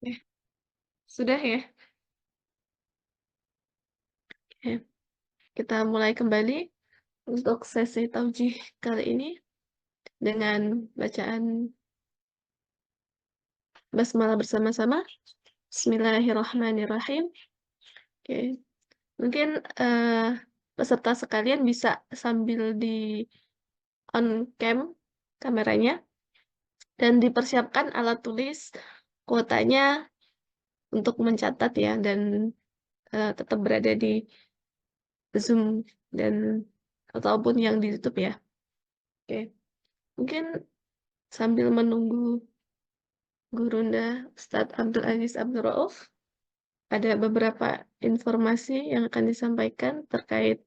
Oke, sudah ya? Oke, kita mulai kembali untuk sesi taujih kali ini dengan bacaan basmalah bersama-sama. Bismillahirrahmanirrahim. Oke, mungkin peserta sekalian bisa sambil di on cam kameranya dan dipersiapkan alat tulis kuotanya untuk mencatat ya dan tetap berada di Zoom dan ataupun yang di YouTube ya. Oke, mungkin sambil menunggu Gurunda Ustadz Abdul Aziz Abdul Rauf, ada beberapa informasi yang akan disampaikan terkait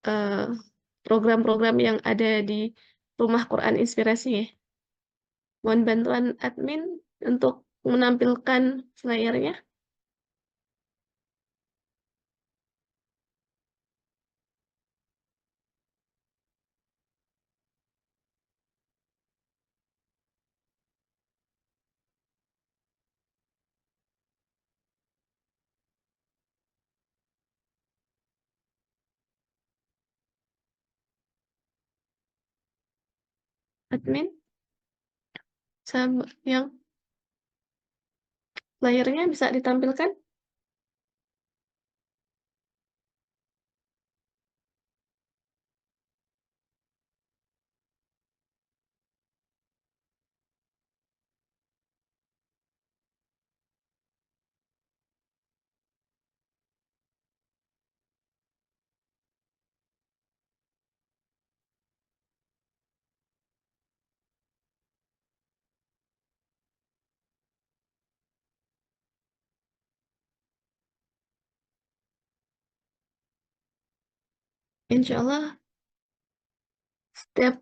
eh, program-program yang ada di Rumah Quran Inspirasi ya. Mohon bantuan admin untuk menampilkan flyernya. Admin, sama yang flyernya bisa ditampilkan. Insya Allah setiap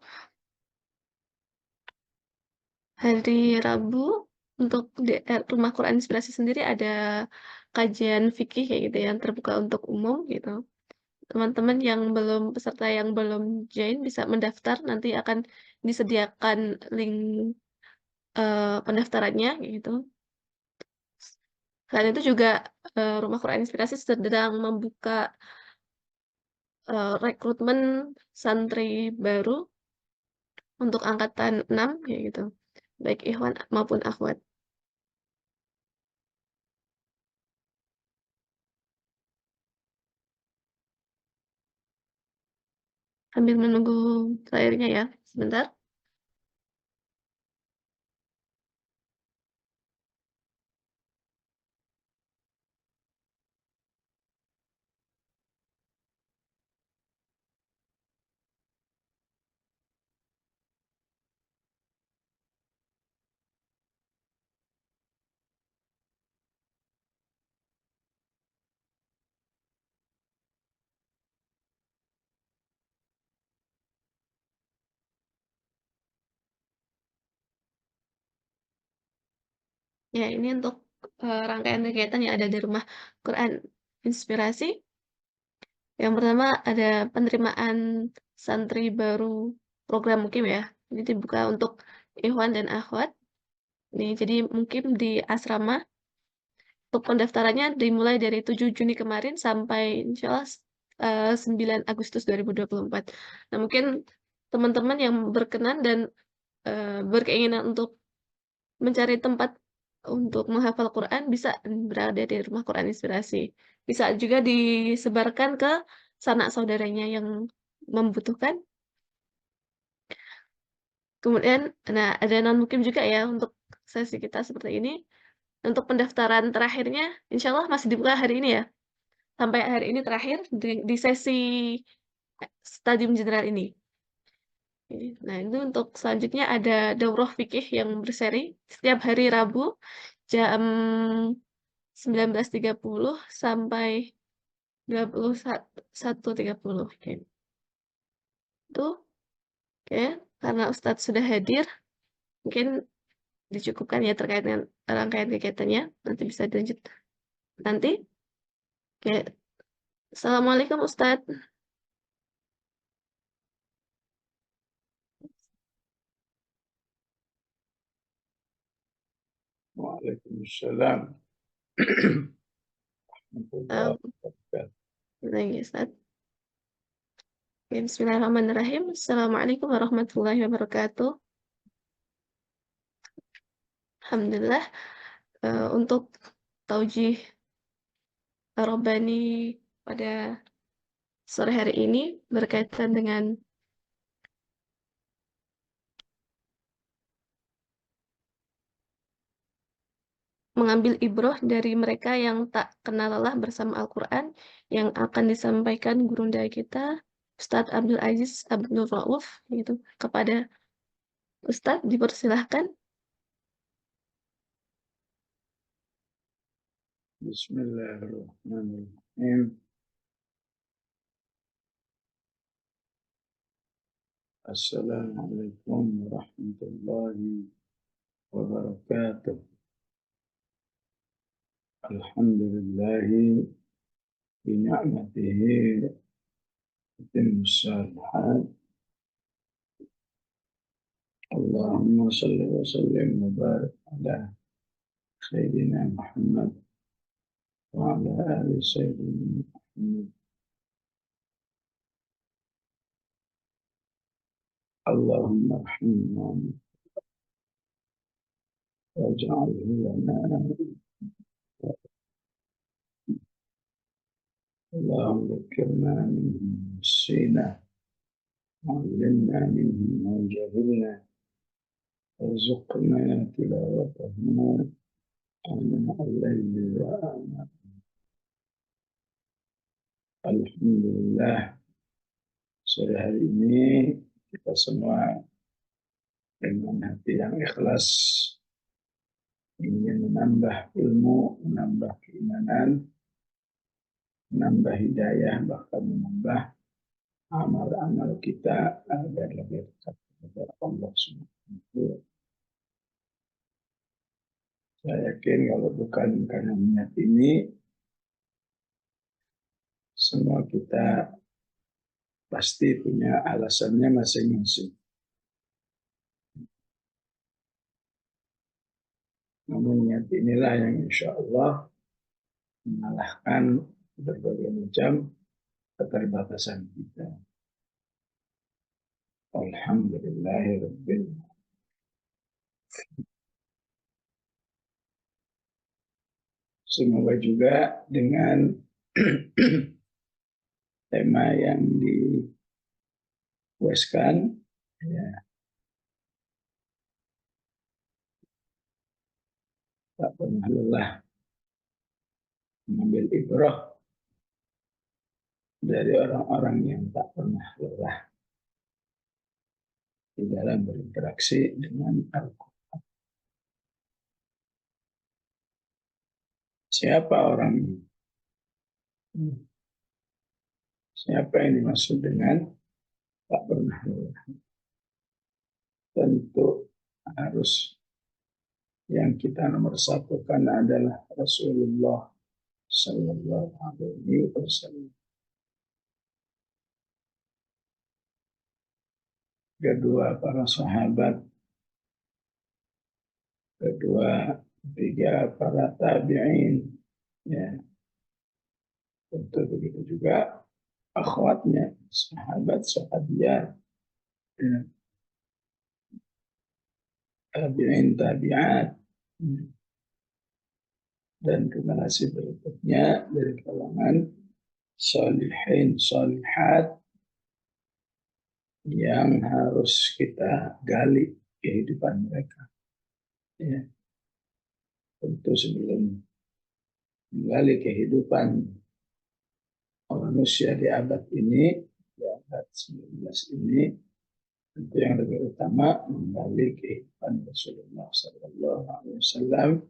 hari Rabu untuk di Rumah Quran Inspirasi sendiri ada kajian fikih kayak gitu yang terbuka untuk umum gitu. Teman-teman yang belum peserta yang belum join bisa mendaftar, nanti akan disediakan link pendaftarannya gitu. Selain itu juga Rumah Quran Inspirasi sedang membuka rekrutmen santri baru untuk angkatan 6 kayak gitu. Baik ikhwan maupun akhwat. Sambil menunggu flyernya ya, sebentar. Ya, ini untuk rangkaian kegiatan yang ada di Rumah Quran Inspirasi. Yang pertama ada penerimaan santri baru program mukim ya. Ini dibuka untuk ikhwan dan akhwat. Nih, jadi mungkin di asrama untuk pendaftarannya dimulai dari 7 Juni kemarin sampai insya Allah 9 Agustus 2024. Nah, mungkin teman-teman yang berkenan dan berkeinginan untuk mencari tempat untuk menghafal Quran bisa berada di Rumah Quran Inspirasi. Bisa juga disebarkan ke sanak saudaranya yang membutuhkan. Kemudian, nah ada non-mukim juga ya untuk sesi kita seperti ini. Untuk pendaftaran terakhirnya, insya Allah masih dibuka hari ini ya. Sampai hari ini terakhir di sesi stadium general ini. Nah, itu untuk selanjutnya ada daurah fikih yang berseri setiap hari Rabu jam 19.30 sampai 21.30. Oke. Itu oke, karena Ustadz sudah hadir, mungkin dicukupkan ya terkait dengan rangkaian kegiatannya. Nanti bisa dilanjut nanti. Oke. Assalamualaikum Ustadz. Waalaikumsalam. Warahmatullahi Um, wabarakatuh. lagi Ustaz. Oke, bismillahirrahmanirrahim. Assalamualaikum warahmatullahi wabarakatuh. Alhamdulillah, untuk taujih Rabbani pada sore hari ini berkaitan dengan mengambil ibroh dari mereka yang tak kenal lelah bersama Al-Quran yang akan disampaikan gurunda kita, Ustadz Abdul Aziz Abdul Rauf, gitu. Kepada Ustadz, dipersilahkan. Bismillahirrahmanirrahim. Assalamualaikum warahmatullahi wabarakatuh. Alhamdulillahi bini'matihi timmus salihat. Allahumma salli wa sallim wa barik ala Sayyidina Muhammad wa ala ali Sayyidina Muhammad. Allahumma arhamna waj'alhu lana. اللهم ذكرنا منه ما نسينا وعلمنا منه ما جهلنا وارزقنا تلاوته آناء الليل وآناء. Alhamdulillah, sore hari ini kita semua dengan hati yang ikhlas ingin menambah ilmu, menambah keimanan, menambah hidayah, bahkan menambah amal-amal kita agar lebih dekat kepada Allah Subhanahu. Saya yakin kalau bukan karena niat ini, semua kita pasti punya alasannya masing-masing. Namun niat inilah yang insya Allah mengalahkan berbagai macam keterbatasan kita. Alhamdulillahirabbil. Semoga juga dengan tema yang dipuaskan, ya, tak pernah lelah mengambil ibrah dari orang-orang yang tak pernah lelah di dalam berinteraksi dengan Al-Quran. Siapa orang ini? Siapa yang dimaksud dengan tak pernah lelah? Tentu harus yang kita nomor satukan adalah Rasulullah Sallallahu Alaihi Wasallam. Kedua para sahabat, kedua tiga para tabi'in, ya, tentu begitu juga akhwatnya, sahabat sahabiat, ya, tabi'in tabi'at, ya, dan generasi berikutnya dari kalangan salihin salihat yang harus kita gali kehidupan mereka. Ya, tentu sebelum menggali kehidupan manusia di abad ini, di abad 19 ini, tentu yang lebih utama menggali kehidupan Rasulullah Sallallahu Alaihi Wasallam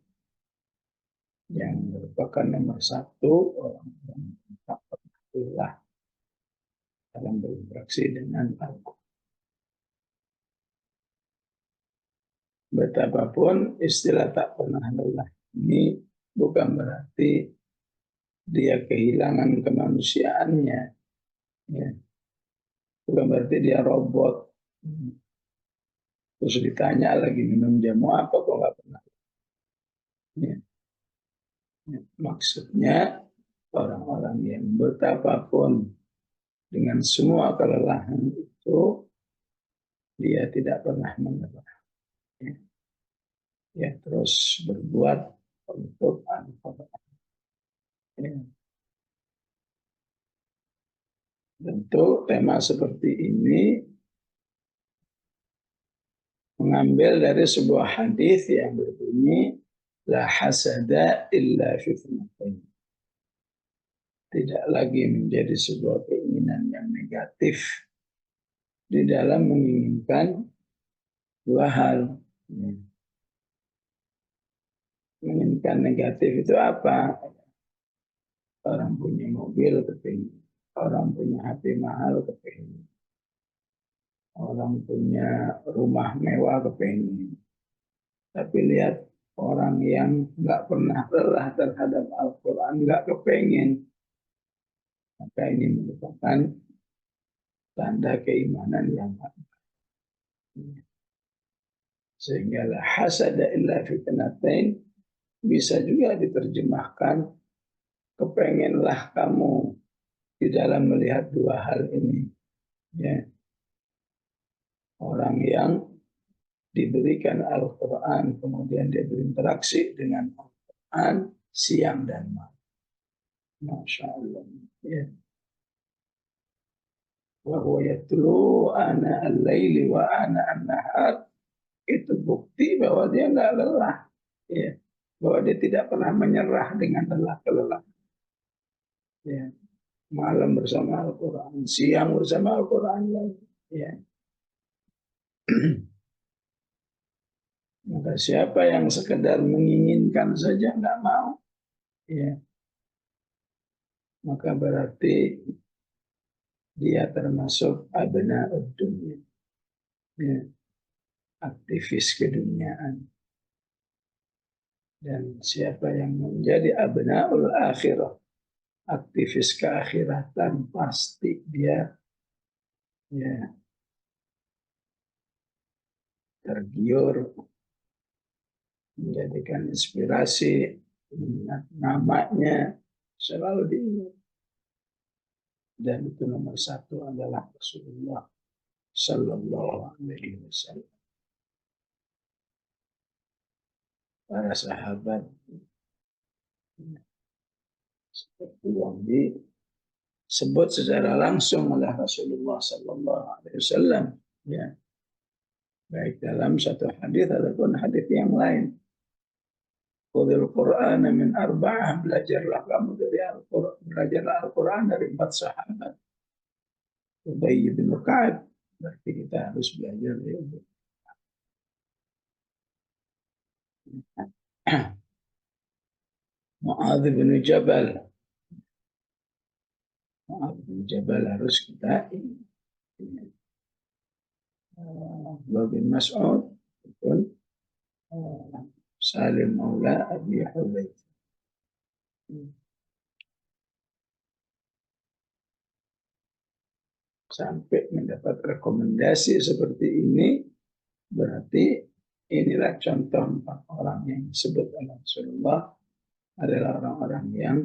yang merupakan nomor satu orang yang tak pernah lelah dalam berinteraksi dengan Al-Quran. Betapapun istilah tak pernah lelah ini bukan berarti dia kehilangan kemanusiaannya, ya. Bukan berarti dia robot. Terus ditanya lagi minum jamu apa kok nggak pernah. Ya. Maksudnya orang-orang yang betapapun dengan semua kelelahan itu dia tidak pernah menyerah. Ya. Ya, terus berbuat untuk Al-Quran. Ya. Tentu tema seperti ini mengambil dari sebuah hadis yang berbunyi la hasada illa fitnatain. Tidak lagi menjadi sebuah keinginan yang negatif di dalam menginginkan dua hal. Menginginkan negatif itu apa? Orang punya mobil kepingin, orang punya HP mahal kepingin, orang punya rumah mewah kepingin. Tapi lihat orang yang nggak pernah lelah terhadap Al-Quran nggak kepingin, maka ini merupakan tanda keimanan yang sehingga la hasada illa fitnatain bisa juga diterjemahkan kepenginlah kamu di dalam melihat dua hal ini. Ya. Orang yang diberikan Al-Quran, kemudian dia berinteraksi dengan Al-Quran siang dan malam. Masya Allah. Ya. Wa huwa yatlu ana al-laili wa ana an-nahar. Itu bukti bahwa dia nggak lelah. Ya. Bahwa dia tidak pernah menyerah dengan lelah kelelahan. Ya. Malam bersama Al-Quran, siang bersama Al-Quran lagi. Ya. Maka siapa yang sekedar menginginkan saja nggak mau, ya, maka berarti dia termasuk abna dunia, ya, aktivis keduniaan. Dan siapa yang menjadi abnaul akhirah, aktivis keakhiratan, pasti dia ya tergiur, menjadikan inspirasi, mengingat namanya selalu diingat. Dan itu nomor satu adalah Rasulullah Sallallahu Alaihi Wasallam. Para sahabat seperti yang disebut secara langsung oleh Rasulullah Sallallahu Alaihi Wasallam, ya, baik dalam satu hadis ataupun hadis yang lain. Qudil Quran min arba'ah, belajarlah kamu dari Al-Quran, belajarlah Al-Quran dari 4 sahabat. Ubay bin Ka'ab, berarti kita harus belajar dari Ubay. Mu'adz bin Jabal, Mu'adz bin Jabal harus kita Abdullah bin Mas'ud pun Salim Maula Abi Hubayth. Sampai mendapat rekomendasi seperti ini, berarti inilah contoh 4 orang yang disebut oleh Rasulullah adalah orang-orang yang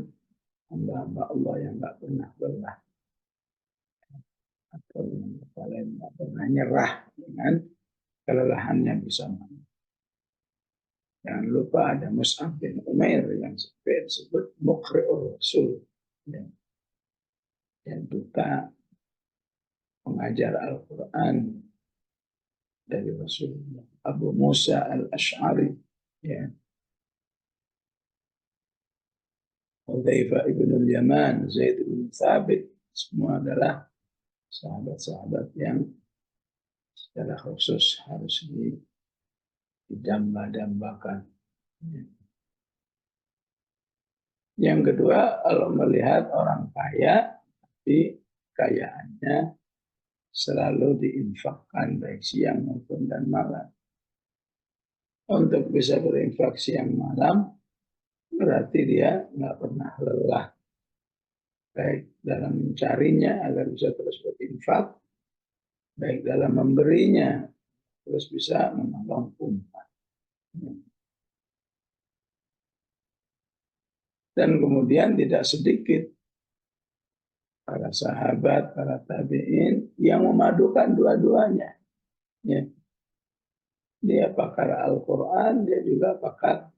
hamba-hamba Allah yang nggak pernah lelah atau yang lain nggak pernah nyerah dengan kelelahannya bersama. Jangan lupa ada Mus'ab bin Umair yang disebut Muqri'ur Rasul, yang duta mengajar Al-Quran dari Rasulullah. Abu Musa al-Ash'ari, ya. Hudzaifah ibn al-Yaman, Zaid bin Thabit, semua adalah sahabat-sahabat yang secara khusus harus didamba-dambakan. Yang kedua, kalau melihat orang kaya, tapi kekayaannya selalu diinfakkan baik siang maupun dan malam. Untuk bisa berinfak siang malam, berarti dia nggak pernah lelah. Baik dalam mencarinya agar bisa terus berinfak, baik dalam memberinya, terus bisa menolong umat. Dan kemudian tidak sedikit para sahabat, para tabi'in yang memadukan dua-duanya. Ya. Dia pakar Al-Quran, dia juga pakar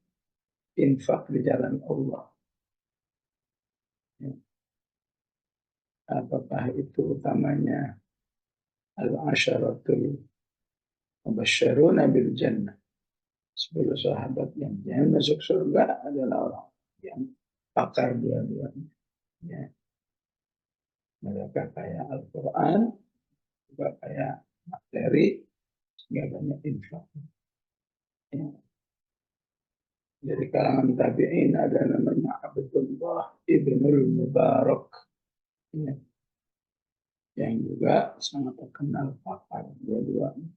infak di jalan Allah. Ya. Apakah itu utamanya al-asyaratul mubasysyiruna bil jannah. 10 sahabat yang masuk surga adalah orang yang pakar dua-duanya. Ya. Mereka kayak Al-Quran, juga kayak materi, sehingga banyak infak. Ya. Dari kalangan tabi'in ada namanya Abdullah ibnul Mubarak, ya, yang juga sangat terkenal pakar dua-duanya.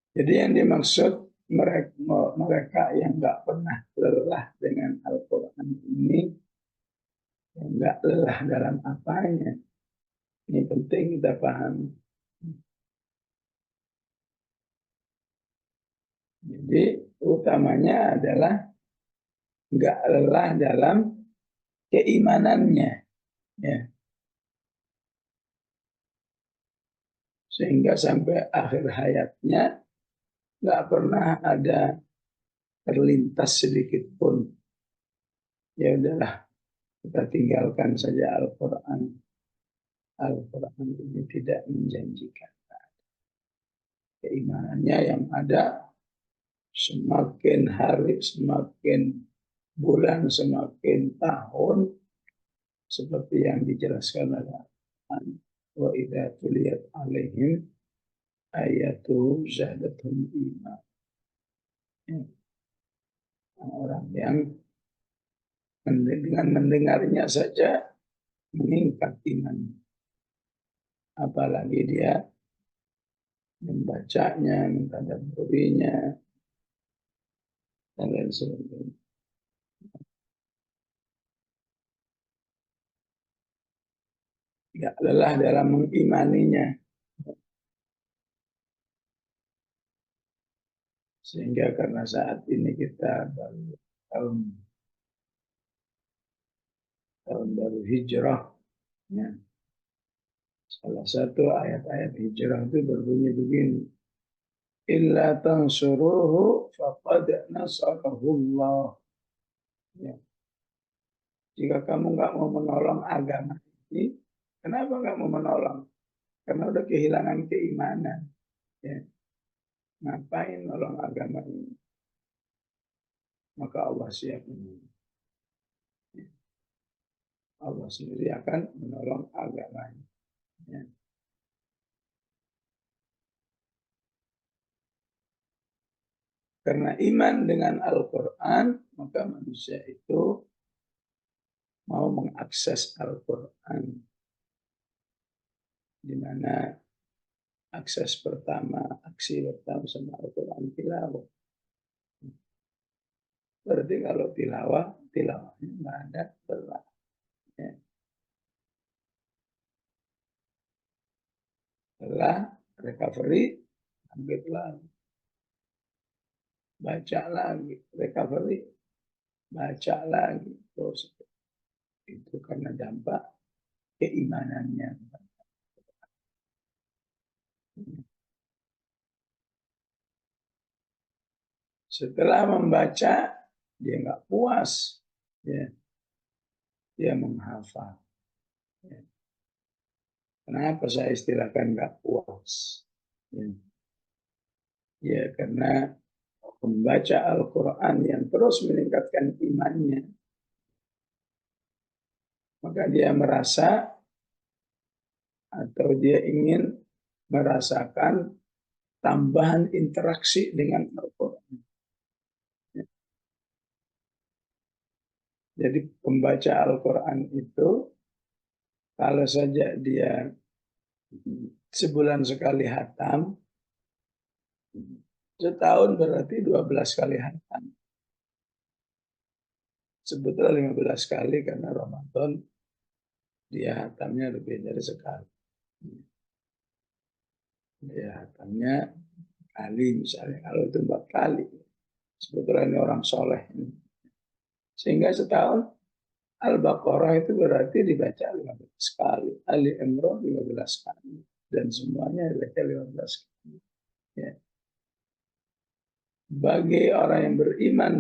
Jadi yang dimaksud mereka yang nggak pernah lelah dengan Al-Quran ini, yang nggak lelah dalam apanya. Ini penting kita pahami. Jadi utamanya adalah nggak lelah dalam keimanannya, ya. Sehingga sampai akhir hayatnya nggak pernah ada terlintas sedikit pun. Ya udahlah, kita tinggalkan saja Al-Quran. Al-Quran ini tidak menjanjikan. Keimanannya yang ada semakin hari, semakin bulan, semakin tahun, seperti yang dijelaskan oleh Al-Quran. Wa idza tuliyat alaihim ayatu zadathum iman. Ya. Orang yang dengan mendengarnya saja meningkat iman. Apalagi dia membacanya, mentadabburinya, dan lain sebagainya. Tidak lelah dalam mengimaninya. Sehingga karena saat ini kita baru tahun baru hijrah, ya. Salah satu ayat-ayat hijrah itu berbunyi begini. Illa tansuruhu faqad nasarahullah. Ya. Jika kamu nggak mau menolong agama ini, kenapa nggak mau menolong? Karena udah kehilangan keimanan. Ya. Ngapain nolong agama ini? Maka Allah siap menolong. Allah sendiri akan menolong agamanya. Ya. Karena iman dengan Al-Quran, maka manusia itu mau mengakses Al-Quran. Di mana akses pertama, aksi pertama sama Al-Quran tilawah. Berarti kalau tilawahnya nggak ada lelah. Ya. Lelah, recovery, ambil lagi. Baca lagi, recovery, baca lagi. Terus itu karena dampak keimanannya. Setelah membaca, dia nggak puas. Ya. Dia menghafal. Ya. Kenapa saya istilahkan nggak puas? Ya. Ya, karena membaca Al-Quran yang terus meningkatkan imannya, maka dia merasa atau dia ingin merasakan tambahan interaksi dengan Al-Quran. Jadi pembaca Al-Quran itu, kalau saja dia sebulan sekali hatam, setahun berarti 12 kali hatam. Sebetulnya 15 kali karena Ramadan dia hatamnya lebih dari sekali. Dia hatamnya kali misalnya, kalau itu 4 kali. Sebetulnya ini orang soleh. Sehingga setahun Al-Baqarah itu berarti dibaca 15 kali. Ali Imran 15 kali. Dan semuanya dibaca 15 kali. Ya. Bagi orang yang beriman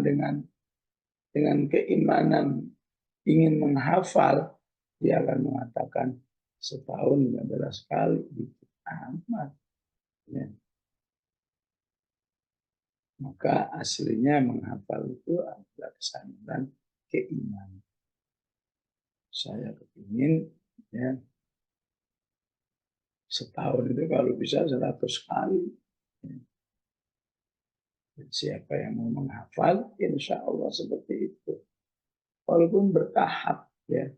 dengan keimanan ingin menghafal, dia akan mengatakan setahun 15 kali. Gitu. Amat. Ya. Maka aslinya menghafal itu adalah kesadaran keimanan. Saya kepingin ya, setahun itu kalau bisa 100 kali. Siapa yang mau menghafal, insya Allah seperti itu. Walaupun bertahap ya.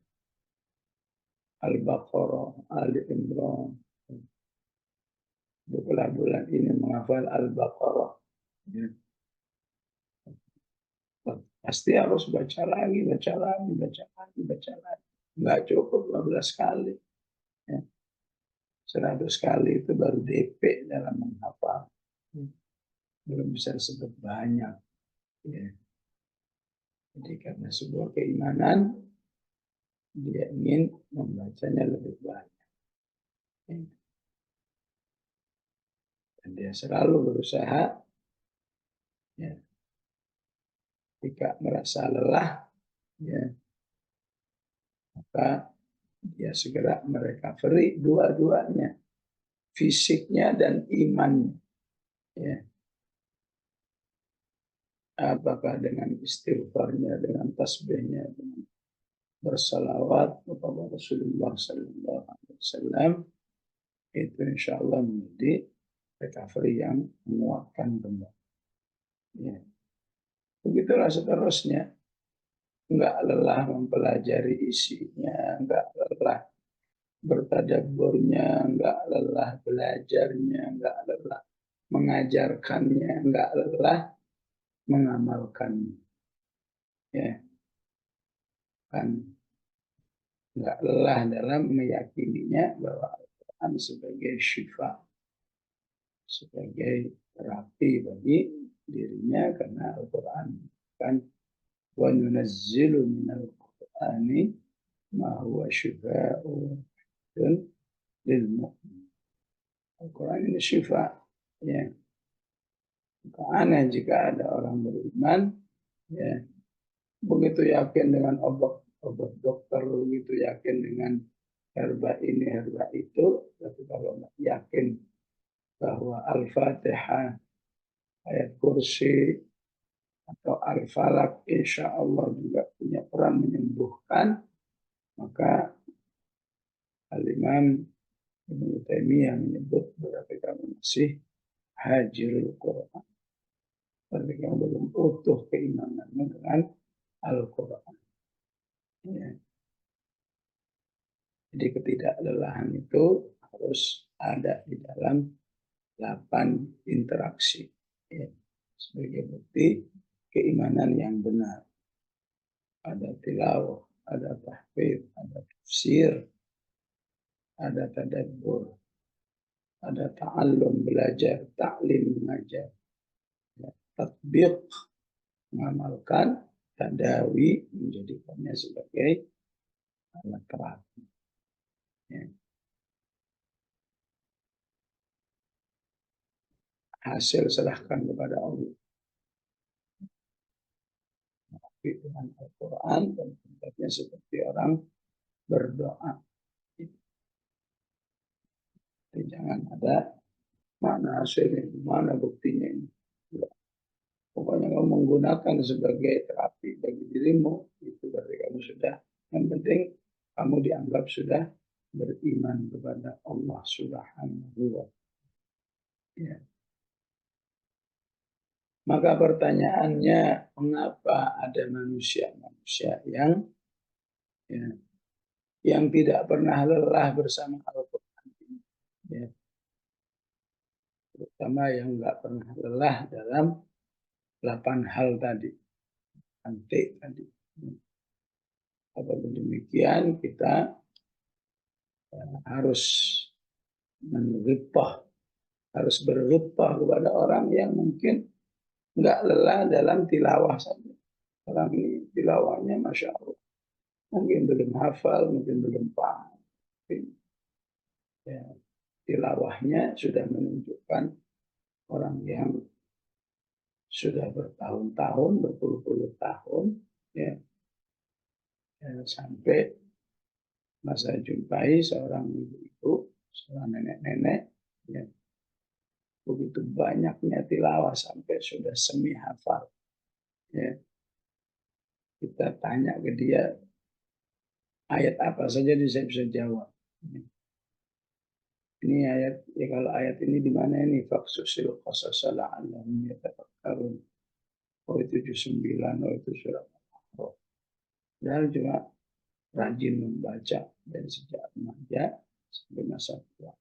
Al-Baqarah, Ali Imran. Bulan ini menghafal Al-Baqarah. Ya. Pasti harus baca lagi, baca lagi, baca lagi, baca lagi. Nggak cukup 15 kali. Ya. 100 kali itu baru DP dalam menghafal. Belum bisa disebut banyak. Ya. Jadi karena sebuah keimanan, dia ingin membacanya lebih banyak. Ya. Dan dia selalu berusaha, ya, jika merasa lelah, ya, maka dia segera merecovery dua-duanya, fisiknya dan imannya. Ya. Apakah dengan istighfarnya, dengan tasbihnya, dengan bersalawat kepada Rasulullah Sallallahu Alaihi Wasallam, itu insya Allah menjadi recovery yang menguatkan benar. Ya. Begitulah seterusnya. Enggak lelah mempelajari isinya, enggak lelah bertadabburnya, enggak lelah belajarnya, enggak lelah mengajarkannya, enggak lelah mengamalkannya. Ya, kan enggak lelah dalam meyakininya bahwa Al-Quran sebagai syifa, sebagai terapi bagi dirinya, karena Al-Quran kan wa nunazzilu minal Qur'ani ma huwa syifaa'un lil mu'min. Al-Quran ini syifa. Ya. Aneh jika ada orang beriman, ya, begitu yakin dengan obat dokter, begitu yakin dengan herba ini, herba itu, tapi kalau yakin bahwa Al-Fatihah, ayat kursi, atau Al-Falaq, insya Allah juga punya peran menyembuhkan, maka Al-Imam Ibnu Taimiyah menyebut berarti kamu masih hajirul Quran. Berarti kamu belum utuh keimanannya dengan Al-Quran. Ya. Jadi ketidaklelahan itu harus ada di dalam 8 interaksi. Ya. Sebagai bukti keimanan yang benar. Ada tilawah, ada tahfidz, ada tafsir, ada tadabbur, ada ta'allum belajar, ta'lim mengajar, ya, tatbiq mengamalkan, tadawi menjadikannya sebagai alat terapi. Ya. Hasil serahkan kepada Allah. Dengan Al-Quran dan tempatnya seperti orang berdoa. Jadi jangan ada mana hasilnya, mana buktinya ini. Pokoknya kamu menggunakan sebagai terapi bagi dirimu, itu berarti kamu sudah, yang penting kamu dianggap sudah beriman kepada Allah Subhanahu wa Ta'ala. Ya. Maka pertanyaannya, mengapa ada manusia-manusia yang ya, yang tidak pernah lelah bersama Al-Quran ini? Ya. Terutama yang nggak pernah lelah dalam 8 hal tadi, antik tadi. Apabila demikian, kita, ya, harus menripah harus berlupa kepada orang yang mungkin nggak lelah dalam tilawah saja. Orang ini tilawahnya Masya Allah. Mungkin belum hafal, mungkin belum paham. Ya, tilawahnya sudah menunjukkan orang yang sudah bertahun-tahun, berpuluh-puluh tahun, ya, sampai masa jumpai seorang ibu-ibu, seorang nenek-nenek, ya, begitu banyaknya tilawah sampai sudah semi hafal. Ya, kita tanya ke dia ayat apa saja dia bisa jawab. Ini ayat, ya kalau ayat ini di mana ini? Faksusil qasasa la'allahum yatafakkarun. Oh itu 79, oh itu surat Al-A'raf. Dan juga rajin membaca dari sejak remaja sampai masa tua.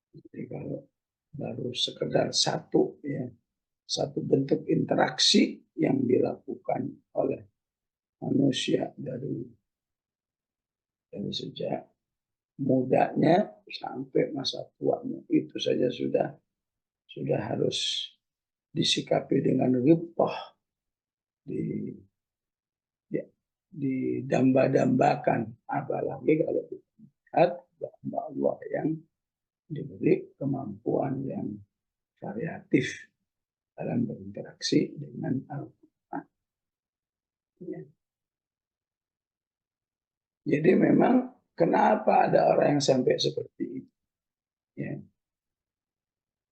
Jadi kalau baru sekedar satu, ya, satu bentuk interaksi yang dilakukan oleh manusia dari sejak mudanya sampai masa tuanya, itu saja sudah harus disikapi dengan ribah, di ya, didamba-dambakan, apalagi kalau kita lihat hamba Allah yang diberi kemampuan yang variatif dalam berinteraksi dengan Al-Quran. Ya. Jadi memang kenapa ada orang yang sampai seperti itu? Ya.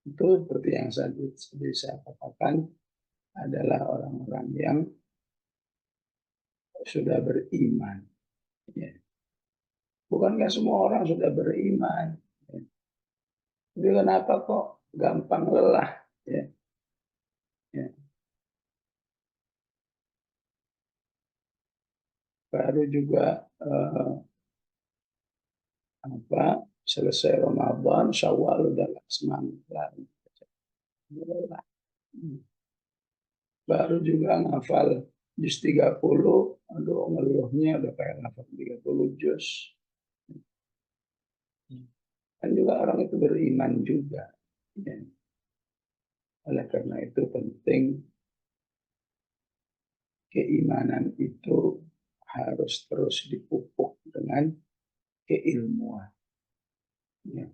Itu seperti yang saya katakan adalah orang-orang yang sudah beriman. Ya. Bukankah semua orang sudah beriman? Ya. Tapi kenapa kok gampang lelah? Ya. Ya. Baru juga selesai Ramadan, Syawal udah semangat lagi. Baru juga ngafal juz 30, aduh ngeluhnya udah kayak ngafal 30 juz. Kan juga orang itu beriman juga. Ya. Oleh karena itu penting keimanan itu harus terus dipupuk dengan keilmuan. Ya.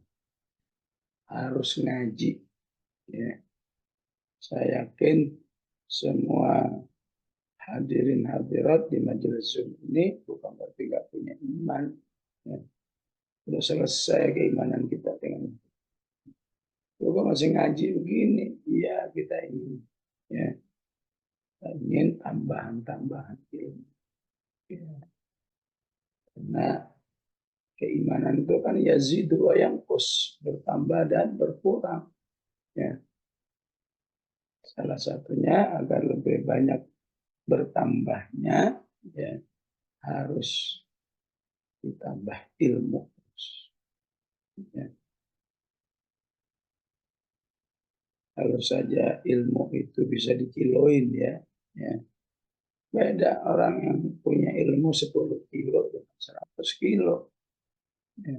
Harus ngaji. Ya. Saya yakin semua hadirin hadirat di majelis Zoom ini bukan berarti nggak punya iman. Ya. Sudah selesai keimanan kita dengan kok masih ngaji begini. Iya kita ingin tambahan-tambahan ilmu. Ya. Karena keimanan itu kan yazidu wa yanqus, bertambah dan berkurang. Ya. Salah satunya agar lebih banyak bertambahnya, ya, harus ditambah ilmu. Ya. Kalau saja ilmu itu bisa dikiloin, ya. Beda orang yang punya ilmu 10 kilo dengan 100 kilo. Ya.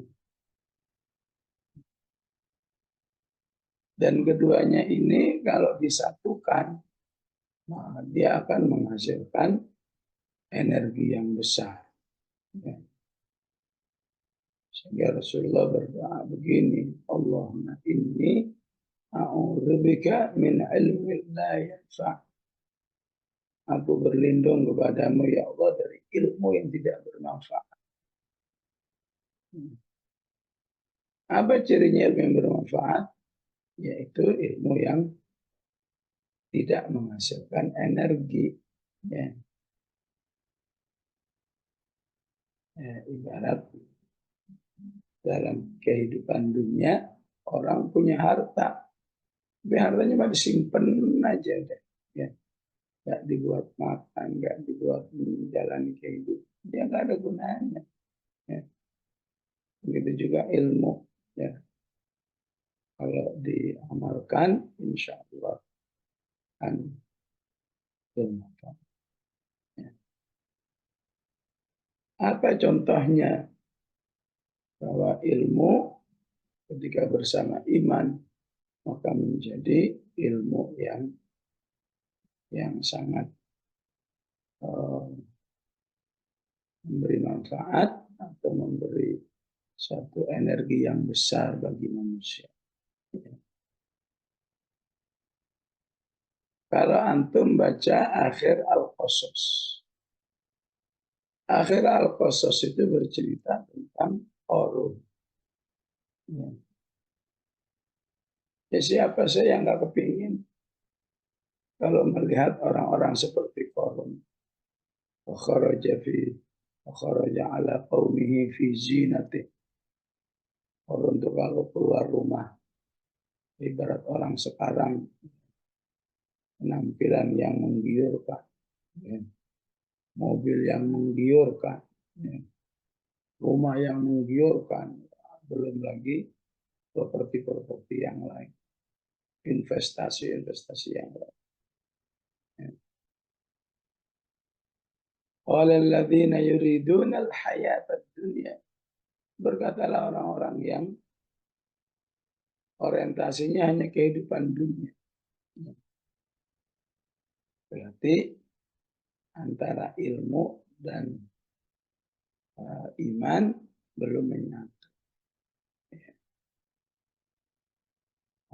Dan keduanya ini kalau disatukan, maka dia akan menghasilkan energi yang besar. Ya. Sehingga Rasulullah berdoa begini, Allahumma inni a'udzubika min ilmin la yanfa'. Aku berlindung kepadamu ya Allah dari ilmu yang tidak bermanfaat. Apa cirinya ilmu yang bermanfaat? Yaitu ilmu yang tidak menghasilkan energi. Ya. Ibarat dalam kehidupan dunia, orang punya harta. Tapi hartanya mah disimpan aja deh. Ya. Nggak dibuat makan, nggak dibuat menjalani kehidupan. Dia nggak ada gunanya. Ya. Begitu juga ilmu. Ya. Kalau diamalkan, insya Allah akan bermanfaat. Ya. Apa contohnya? bahwa ilmu ketika bersama iman maka menjadi ilmu yang sangat memberi manfaat atau memberi satu energi yang besar bagi manusia. Kalau antum baca akhir Al-Qasas. Akhir Al-Qasas itu bercerita tentang Qarun. Ya, siapa saya yang nggak kepingin kalau melihat orang-orang seperti Qarun. Kharaja ala qaumihi fi zinatih. Qarun itu kalau keluar rumah, ibarat orang sekarang, penampilan yang menggiurkan, ya. Mobil yang menggiurkan, ya. Rumah yang menggiurkan, belum lagi properti-properti yang lain, investasi-investasi yang lain. Ya. Qala alladziina yuriduna al-hayata ad-dunya. Berkatalah orang-orang yang orientasinya hanya kehidupan dunia. Berarti antara ilmu dan iman belum menyatu.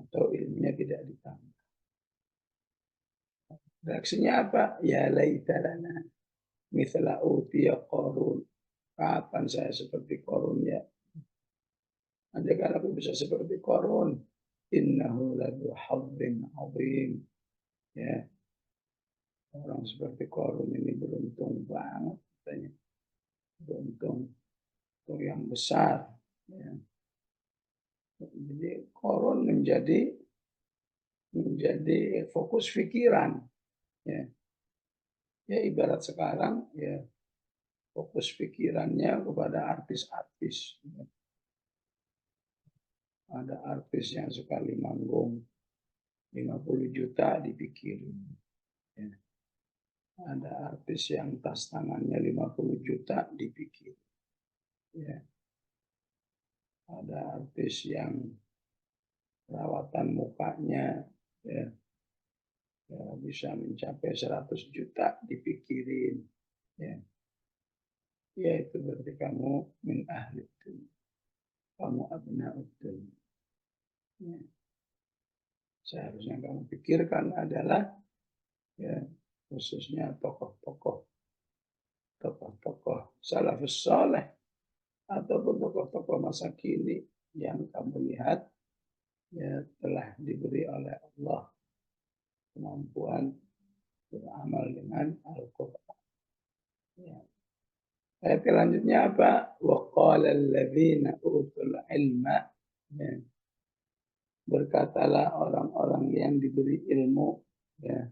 Atau ilmunya tidak ditambah. Reaksinya apa? Ya laitalana mithla utiya Qarun. Kapan saya seperti Qarun ya? Andai kalau aku bisa seperti Qarun, innahu ladu hadzin azim. Ya, orang seperti Qarun ini beruntung banget katanya. Beruntung yang besar. Ya. Jadi Qarun menjadi fokus pikiran. Ya. Ya ibarat sekarang ya fokus pikirannya kepada artis-artis. Ya. Ada artis yang sekali manggung 50 juta dipikirin. Ya. Ada artis yang tas tangannya 50 juta dipikirin. Ya. Ada artis yang perawatan mukanya ya, bisa mencapai 100 juta dipikirin. Ya. Ya itu berarti kamu min ahli dunya. Kamu abna'ud dunya. Ya. Seharusnya kamu pikirkan adalah ya, khususnya tokoh-tokoh salafus saleh ataupun tokoh-tokoh masa kini yang kamu lihat ya telah diberi oleh Allah kemampuan beramal dengan Al-Quran. Ya. Ayat selanjutnya apa? Wa qala alladzina utul ilma. Ya. Berkatalah orang-orang yang diberi ilmu. Ya.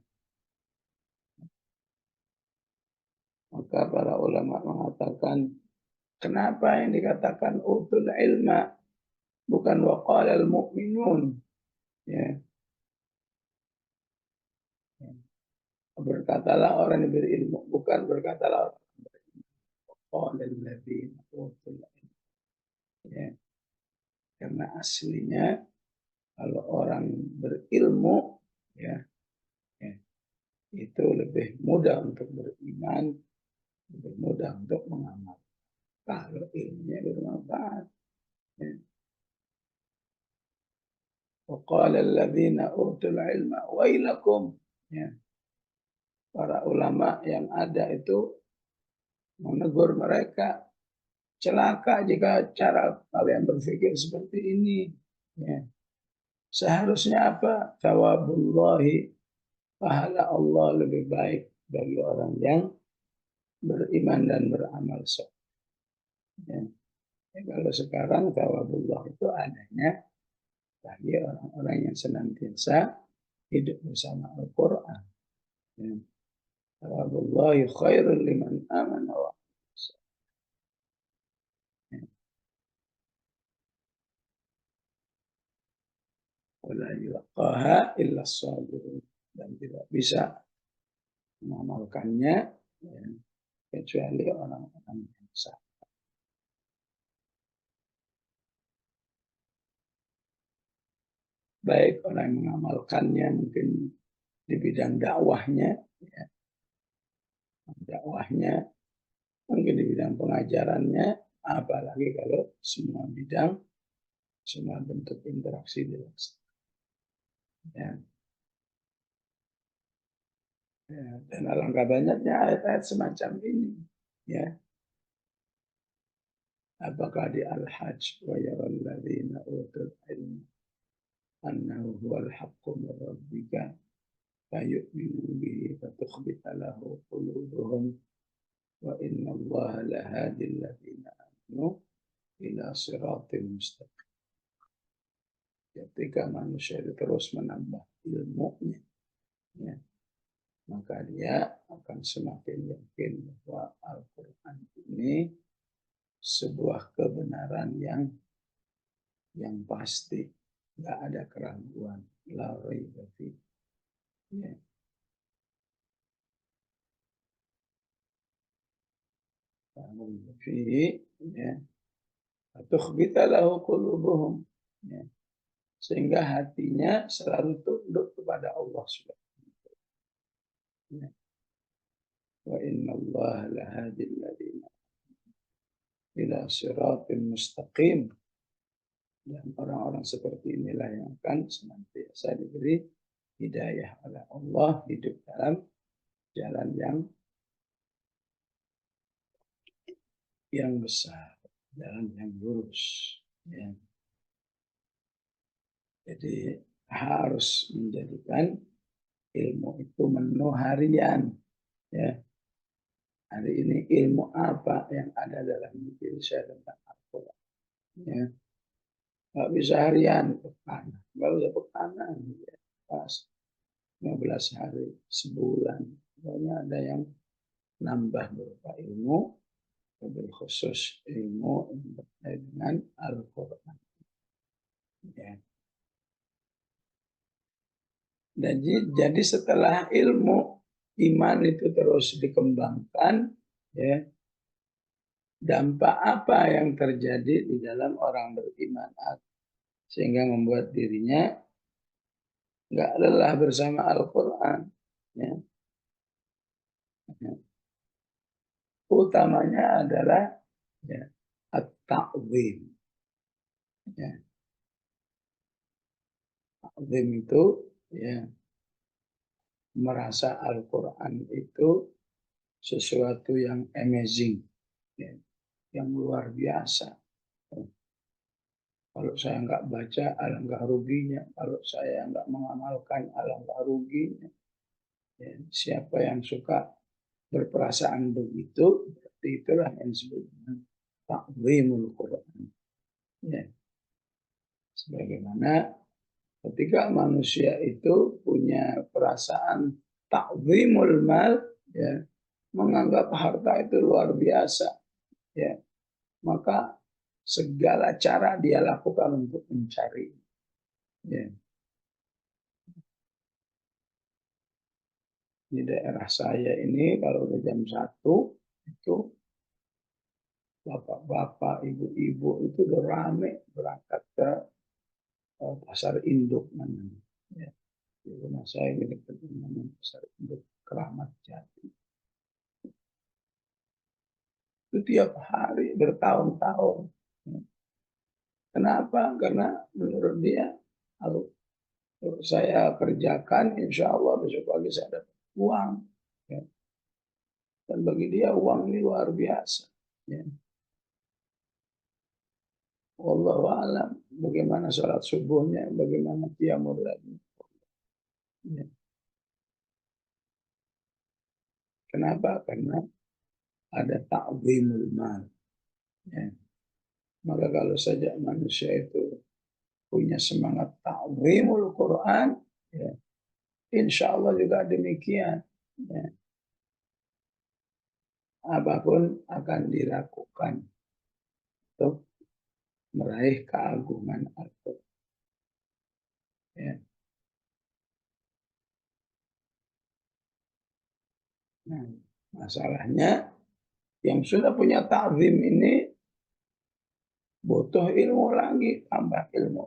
Maka para ulama mengatakan, kenapa yang dikatakan utul ilma? Bukan wa qala al-mu'minun. Ya. Berkatalah orang yang diberi ilmu. Bukan berkatalah orang yang diberi ilmu. Wa qala alladzina utul ilma. Ya. Karena aslinya kalau orang berilmu ya, ya itu lebih mudah untuk beriman, lebih mudah untuk mengamal. Kalau ilmunya bermanfaat. Ya. Waqala alladzina utul ilma wailakum. Ya. Para ulama yang ada itu menegur mereka, celaka jika cara kalian berpikir seperti ini. Ya. Seharusnya apa? Thawabullahi, pahala Allah lebih baik bagi orang yang beriman dan beramal soleh. Ya. Ya, kalau sekarang thawabullah itu adanya bagi orang-orang yang senantiasa hidup bersama Al-Quran. Ya. Thawabullahi khairul liman amana wa wala yulaqaha illa as-sabirun. Dan tidak bisa mengamalkannya ya, kecuali orang-orang yang sabar. baik orang yang mengamalkannya mungkin di bidang dakwahnya, ya, dakwahnya, mungkin di bidang pengajarannya, apalagi kalau semua bidang, semua bentuk interaksi dilaksanakan. Ya, ya, dan alangkah banyaknya ayat-ayat semacam ini. Ya, apakah di Al-Hajj wa yaral ladzina utul ilm annahu huwal haqqu min rabbika fayu'minu bihi fatukhbita lahu qulubuhum wa innallaha lahadil ladzina amanu ila siratil mustaqim. Ketika manusia itu terus menambah ilmunya, ya, maka dia akan semakin yakin bahwa Al-Quran ini sebuah kebenaran yang pasti, nggak ada keraguan, la raiba fi. Ya, la raiba fi, ya, tukhbita lahu qulubuhum, ya, sehingga hatinya selalu tunduk kepada Allah Subhanahu wa taala. Wa innallaha lahadil ladzina ila siratil mustaqim. Dan orang-orang seperti inilah yang akan senantiasa diberi hidayah oleh Allah hidup dalam jalan yang besar, jalan yang lurus. Ya. Jadi harus menjadikan ilmu itu menu harian. Ya. Hari ini ilmu apa yang ada dalam diri saya tentang Al-Quran. Ya. Nggak bisa harian, pekan. Nggak bisa pekanan. Ya. Pas 15 hari, sebulan. Pokoknya ada yang nambah berupa ilmu, lebih khusus ilmu yang terkait dengan Al-Quran. Ya. Jadi setelah ilmu, iman itu terus dikembangkan, ya, dampak apa yang terjadi di dalam orang beriman sehingga membuat dirinya nggak lelah bersama Al-Quran. Ya. Ya. Utamanya adalah, ya, at-ta'zim. Ya. Ta'zim itu, ya, merasa Al-Quran itu sesuatu yang amazing, ya, yang luar biasa. Kalau saya nggak baca, alangkah ruginya. Kalau saya nggak mengamalkan, alangkah ruginya. Ya, siapa yang suka berperasaan begitu, berarti itulah yang disebut dengan ta'zimul Quran. Ya. Sebagaimana ketika manusia itu punya perasaan ta'zimul mal, ya, menganggap harta itu luar biasa, ya, maka segala cara dia lakukan untuk mencari. Ya. Di daerah saya ini kalau udah jam 1 itu bapak-bapak, ibu-ibu itu udah rame berangkat ke pasar induk namanya. Ya, di rumah saya ini dekat dengan pasar induk Keramat Jati. Itu tiap hari bertahun-tahun. Ya. Kenapa? Karena menurut dia kalau saya kerjakan, insya Allah besok pagi saya dapat uang. Ya. Dan bagi dia uang ini luar biasa. Ya. Wallahu a'lam bagaimana sholat subuhnya, bagaimana qiyamul lail. Ya. Kenapa? Karena ada ta'zimul mal. Ya. Maka kalau saja manusia itu punya semangat ta'zimul Quran, ya, insya Allah juga demikian. Ya. Apapun akan dilakukan untuk meraih keagungan Al-Quran. Ya. Nah, masalahnya yang sudah punya ta'zim ini butuh ilmu lagi, tambah ilmu.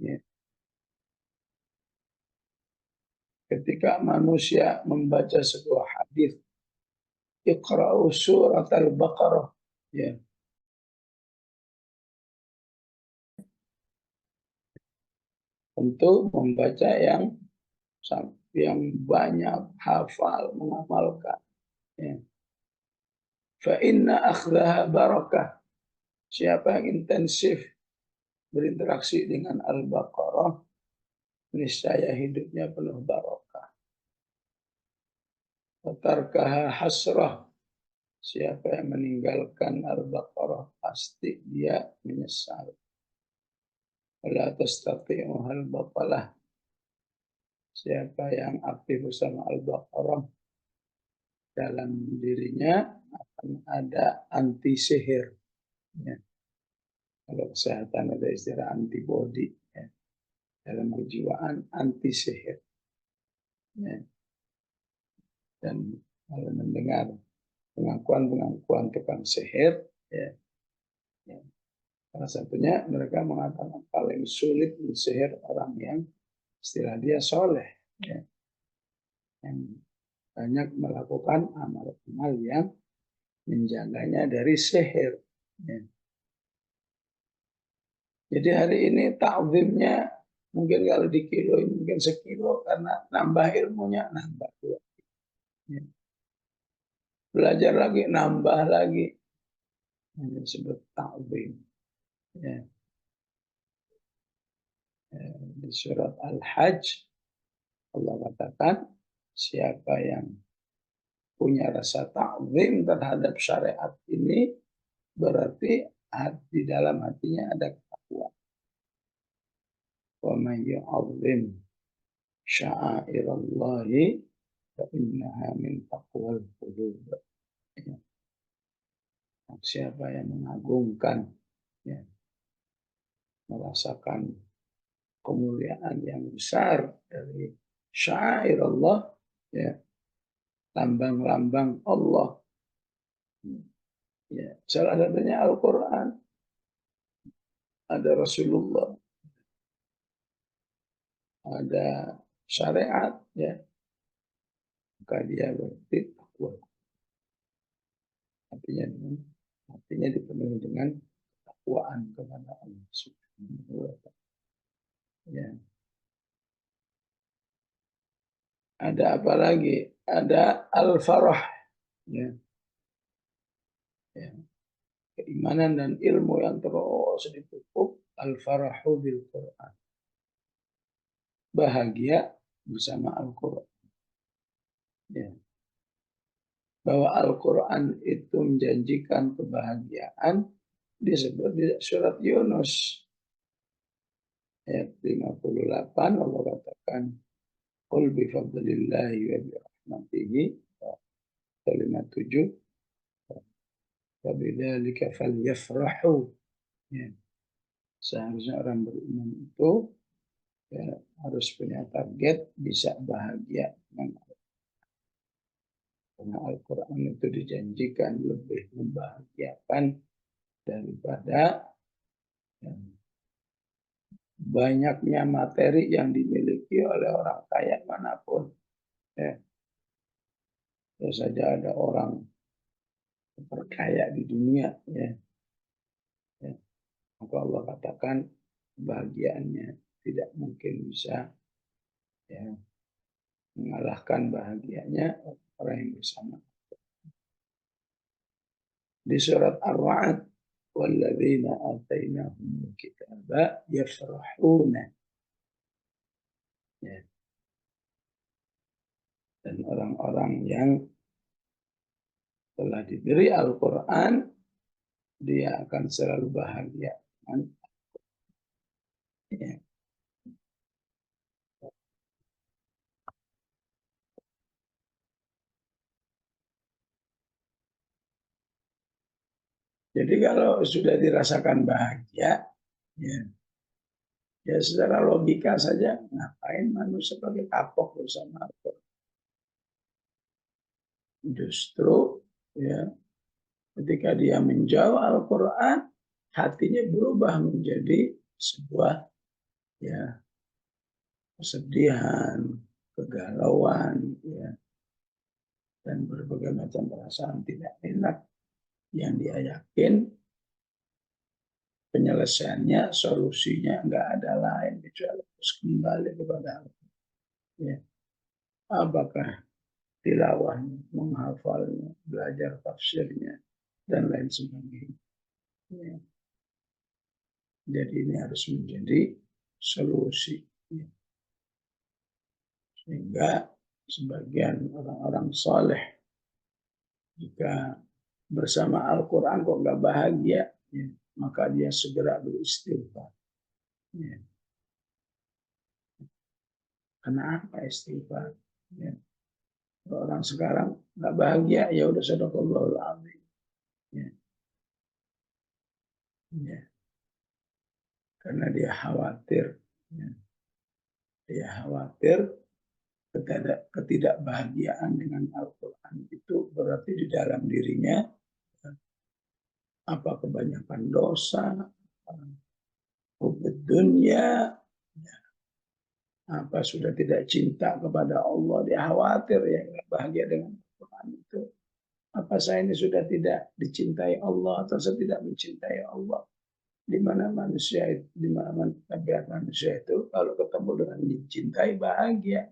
Ya. Ketika manusia membaca sebuah hadis, Iqra'u surat al-Baqarah. Ya. Untuk membaca yang banyak hafal, mengamalkan. Ya. Fa inna akhdaha barakah. Siapa yang intensif berinteraksi dengan Al-Baqarah, niscaya hidupnya penuh barokah. Watarkaha hasrah. Siapa yang meninggalkan Al-Baqarah, pasti dia menyesal. Wala tastati'uhal batalah. Siapa yang aktif bersama Al-Baqarah, dalam dirinya akan ada anti sihir. Ya. Kalau kesehatan ada istilah antibody. Ya. Dalam kejiwaan anti sihir. Ya. Dan kalau mendengar pengakuan-pengakuan tukang sihir, ya, ya, salah satunya mereka mengatakan paling sulit mensihir orang yang istilah dia soleh, ya, yang banyak melakukan amal-amal yang menjaganya dari sihir. Ya. Jadi hari ini ta'zimnya mungkin kalau dikilo mungkin sekilo karena nambah ilmunya nambah. Ya. Belajar lagi nambah lagi. Ini disebut ta'zim. Ya. Di surat Al-Hajj Allah katakan siapa yang punya rasa ta'zim terhadap syariat ini berarti di dalam hatinya ada ketakwaan. Wa man yu'azzim sya'airallahi fa innaha min taqwal qulub. Ya. Siapa yang mengagungkan, ya, merasakan kemuliaan yang besar dari syair Allah, ya, lambang-lambang Allah. Ya, salah satunya Al-Quran. Ada Rasulullah. Ada syariat. Ya. Maka dia berarti takwa. Artinya dipenuhi dengan takwaan kepada Allah Subhanahu wa Ta'ala. Ya. Ada apa lagi? Ada al-farah. Ya. Ya. Keimanan dan ilmu yang terus dipupuk, al-farahu bil Quran. Bahagia bersama Al-Quran. Ya. Bahwa Al-Quran itu menjanjikan kebahagiaan disebut di surat Yunus ayat 58 Allah katakan qul bi fadlillahi wa bi rahmatihi, kalimat 7, wa bidzalika falyafrahu. Ya. Seharusnya orang beriman itu, ya, harus punya target bisa bahagia dengan karena Al-Quran itu dijanjikan lebih membahagiakan daripada, ya, banyaknya materi yang dimiliki oleh orang kaya manapun. Ya. Terus saja ada orang terkaya di dunia. Ya. Ya. Maka Allah katakan kebahagiaannya tidak mungkin bisa, ya, mengalahkan bahagianya orang yang bersama. Di surat Ar-Ra'd, walladzina atainahumul kitaba yafrahuna. Ya. Dan orang-orang yang telah diberi Al-Quran, dia akan selalu bahagia. Ya. Jadi kalau sudah dirasakan bahagia, ya, ya secara logika saja, ngapain manusia sebagai kapok bersama Al-Quran. Justru, ya, ketika dia menjauh Al-Quran, hatinya berubah menjadi sebuah, ya, kesedihan, kegalauan, ya, dan berbagai macam perasaan tidak enak yang dia yakin penyelesaiannya, solusinya nggak ada lain kecuali harus kembali kepada Allah. Ya. Apakah tilawahnya, menghafalnya, belajar tafsirnya, dan lain sebagainya. Ya. Jadi ini harus menjadi solusi. Ya. Sehingga sebagian orang-orang soleh jika bersama Al-Quran kok nggak bahagia, ya, maka dia segera beristighfar. Ya. Kenapa istighfar? Ya. Orang sekarang nggak bahagia, ya udah sadaqallahul azim. Ya. Ya. Karena dia khawatir, ya. Dia khawatir ketidakbahagiaan dengan Al-Quran itu berarti di dalam dirinya apa kebanyakan dosa, hubud dunia, apa sudah tidak cinta kepada Allah, dia khawatir ya nggak bahagia dengan Al-Quran itu. Apa saya ini sudah tidak dicintai Allah atau saya tidak mencintai Allah? Di mana manusia itu, di mana tabiat manusia itu kalau ketemu dengan dicintai bahagia.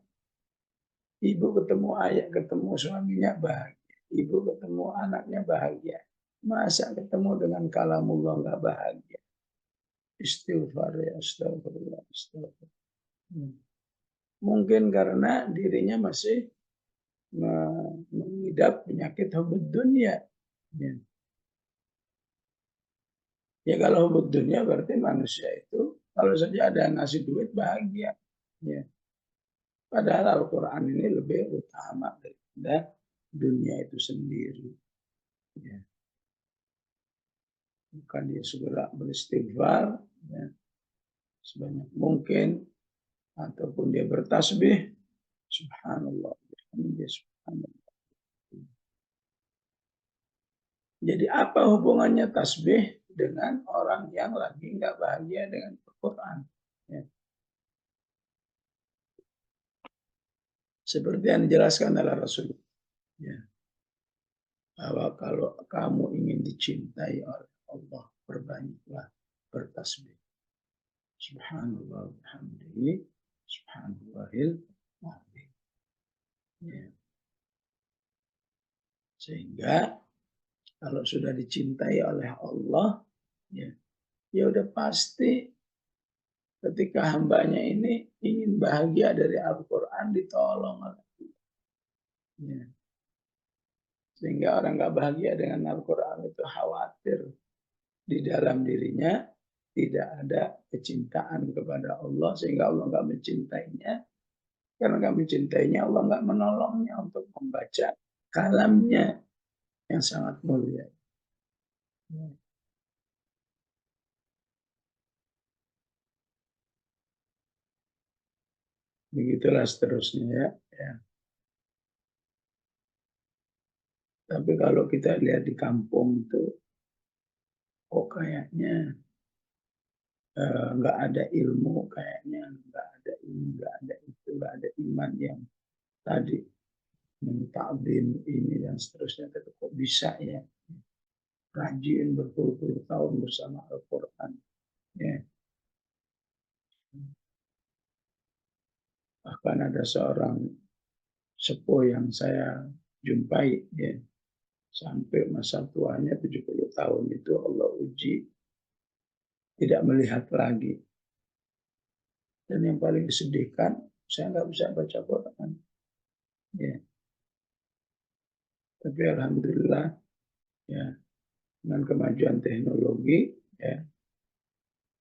Ibu ketemu ayah, ketemu suaminya bahagia. Ibu ketemu anaknya bahagia. Masa ketemu dengan kalamullah nggak bahagia? Istighfar ya, astagfirullah, astagfirullah. Mungkin karena dirinya masih mengidap penyakit hubud dunia. Ya. Ya kalau hubud dunia berarti manusia itu kalau saja ada yang ngasih duit bahagia. Ya. Padahal Al-Quran ini lebih utama daripada dunia itu sendiri. Ya. Maka dia segera beristighfar ya, sebanyak mungkin ataupun dia bertasbih subhanallah subhanallah. Jadi apa hubungannya tasbih dengan orang yang lagi nggak bahagia dengan Al-Quran? Ya. Seperti yang dijelaskan oleh Rasul. Ya. Bahwa kalau kamu ingin dicintai oleh Allah, perbanyaklah bertasbih. Subhanallah alhamdulillah, subhanallahil azim. Ya. Sehingga kalau sudah dicintai oleh Allah, ya, ya udah pasti ketika hambanya ini ingin bahagia dari Al-Quran ditolong oleh Allah. Ya. Sehingga orang nggak bahagia dengan Al-Quran itu khawatir di dalam dirinya tidak ada kecintaan kepada Allah sehingga Allah nggak mencintainya. Karena nggak mencintainya Allah nggak menolongnya untuk membaca kalamnya yang sangat mulia. Begitulah seterusnya ya. Ya. Tapi kalau kita lihat di kampung itu, kok kayaknya nggak ada ilmu, kayaknya nggak ada ini, nggak ada itu, nggak ada iman yang tadi mentakdim ini dan seterusnya. Tapi kok bisa ya rajin berpuluh-puluh tahun bersama Al-Quran. Ya. Bahkan ada seorang sepuh yang saya jumpai, ya, sampai masa tuanya 70 tahun itu Allah uji tidak melihat lagi. Dan yang paling disedihkan, saya nggak bisa baca Quran. Ya. Tapi alhamdulillah, ya, dengan kemajuan teknologi, ya,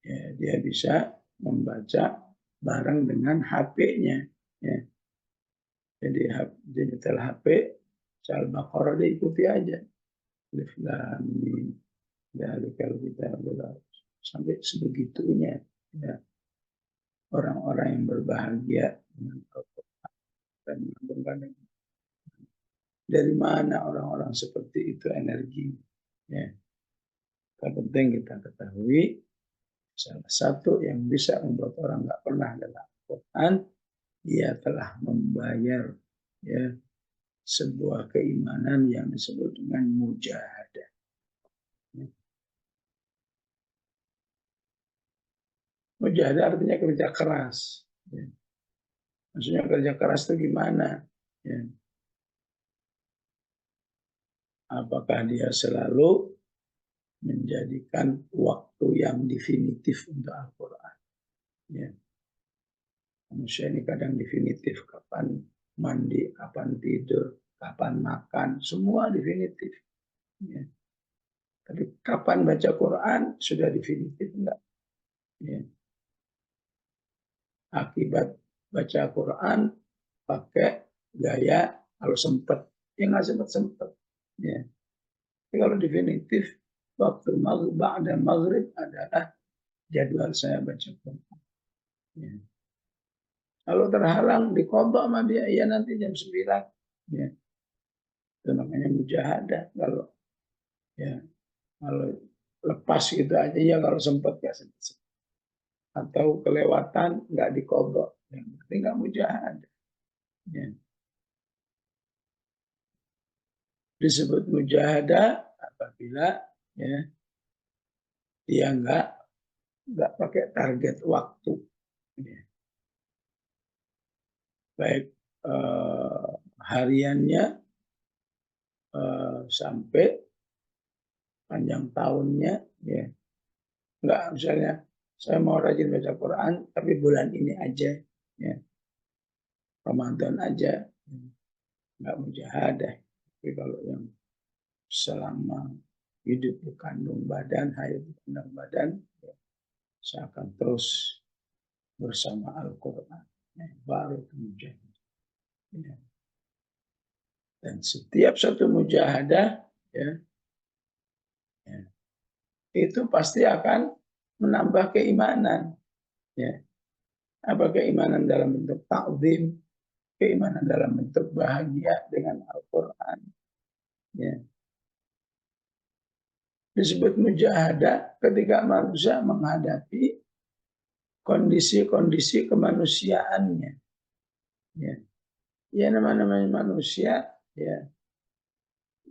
ya, dia bisa membaca bareng dengan HP-nya. Ya. Jadi digital HP, Al-Baqarah diikuti aja. Alif Lam Mim, Dzalikal Kitabul sampai sebegitunya. Ya. Orang-orang yang berbahagia dengan Al-Quran dan mengagungkan. Dari mana orang-orang seperti itu energi? Ya. Yang penting kita ketahui Salah satu yang bisa membuat orang nggak pernah dalam Al-Quran, dia telah membayar ya sebuah keimanan yang disebut dengan mujahadah. Ya. Mujahadah artinya kerja keras. Ya. Maksudnya kerja keras itu gimana? Ya. Apakah dia selalu menjadikan waktu yang definitif untuk Al-Quran? Ya. Manusia ini kadang definitif, kapan mandi, kapan tidur, kapan makan, semua definitif. Ya. Tapi kapan baca Quran sudah definitif enggak? Ya. Akibat baca Quran pakai gaya kalau sempat, ya nggak sempat. Ya. Tapi kalau definitif, waktu maghrib dan maghrib adalah jadwal saya baca Quran. Ya. Kalau terhalang dikodok sama dia, ya nanti jam 9. Ya. Itu namanya mujahadah. Kalau lepas gitu aja ya, kalau sempat ya sempat. Atau kelewatan nggak dikodok, yang penting nggak mujahadah. Ya. Disebut mujahadah apabila ya dia nggak pakai target waktu. Ya. Baik hariannya sampai panjang tahunnya, ya. Nggak, misalnya saya mau rajin baca Quran tapi bulan ini aja, ya. Ramadan aja, nggak mujahadah. Tapi kalau yang selama hidup di kandung badan, hayat di kandung badan, ya, saya akan terus bersama Al-Quran, ya, baru mujahadah. Ya. Dan setiap satu mujahadah, ya, ya, itu pasti akan menambah keimanan. Ya. Apa keimanan dalam bentuk ta'zim, keimanan dalam bentuk bahagia dengan Al-Quran. Ya. Disebut mujahadah ketika manusia menghadapi kondisi-kondisi kemanusiaannya. Ya, ya namanya manusia, ya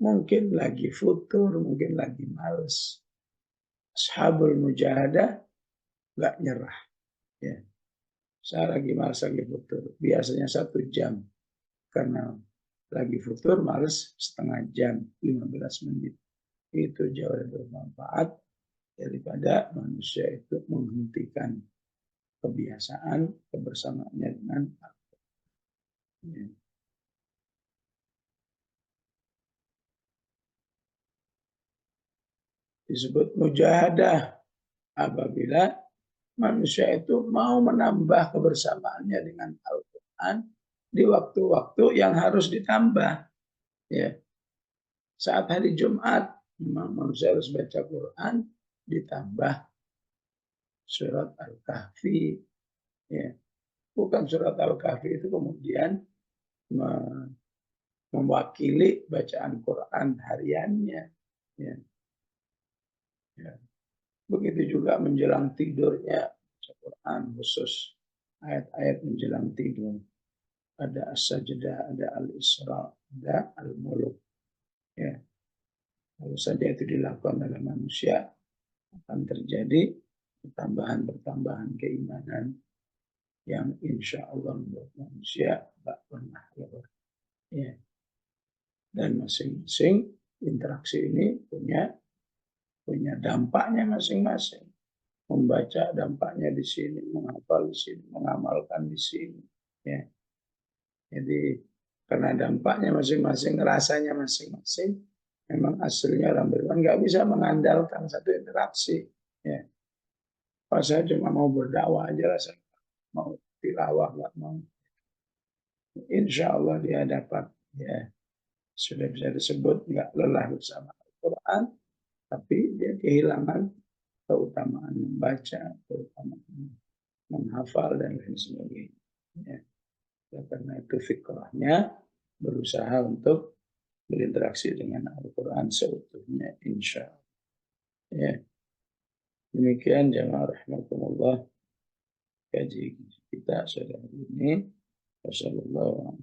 mungkin lagi futur, mungkin lagi males. Ashabul mujahadah nggak nyerah. Ya. Saya lagi males, lagi futur. Biasanya 1 jam. Karena lagi futur, males setengah jam, 15 menit. Itu jauh lebih bermanfaat daripada manusia itu menghentikan kebiasaan kebersamaannya dengan Allah. Ya. Disebut mujahadah apabila manusia itu mau menambah kebersamaannya dengan Al-Quran di waktu-waktu yang harus ditambah. Ya. Saat hari Jumat, memang manusia harus baca Quran, ditambah surat Al-Kahfi. Ya. Bukan surat Al-Kahfi itu kemudian mewakili bacaan Quran hariannya. Ya. Ya. Begitu juga menjelang tidurnya, baca Quran khusus ayat-ayat menjelang tidur. Ada As-Sajdah, ada Al-Isra, ada Al-Muluk. Ya. Kalau saja itu dilakukan oleh manusia, akan terjadi pertambahan-pertambahan keimanan yang insya Allah membuat manusia tak pernah lelah. Ya. Dan masing-masing interaksi ini punya dampaknya masing-masing. Membaca dampaknya di sini, menghafal di sini, mengamalkan di sini. Ya. Jadi karena dampaknya masing-masing, rasanya masing-masing, memang aslinya orang beriman nggak bisa mengandalkan satu interaksi. Ya. Pas saya cuma mau berdakwah aja lah, saya mau tilawah, nggak mau. Insya Allah dia dapat, ya sudah bisa disebut nggak lelah bersama Al-Quran, tapi dia kehilangan keutamaan membaca, keutamaan menghafal dan lain sebagainya. Ya. Karena itu fikrahnya berusaha untuk berinteraksi dengan Al-Quran seutuhnya, insya Allah. Ya. Demikian jamaah rahimakumullah kaji kita sore hari ini. Wassalamualaikum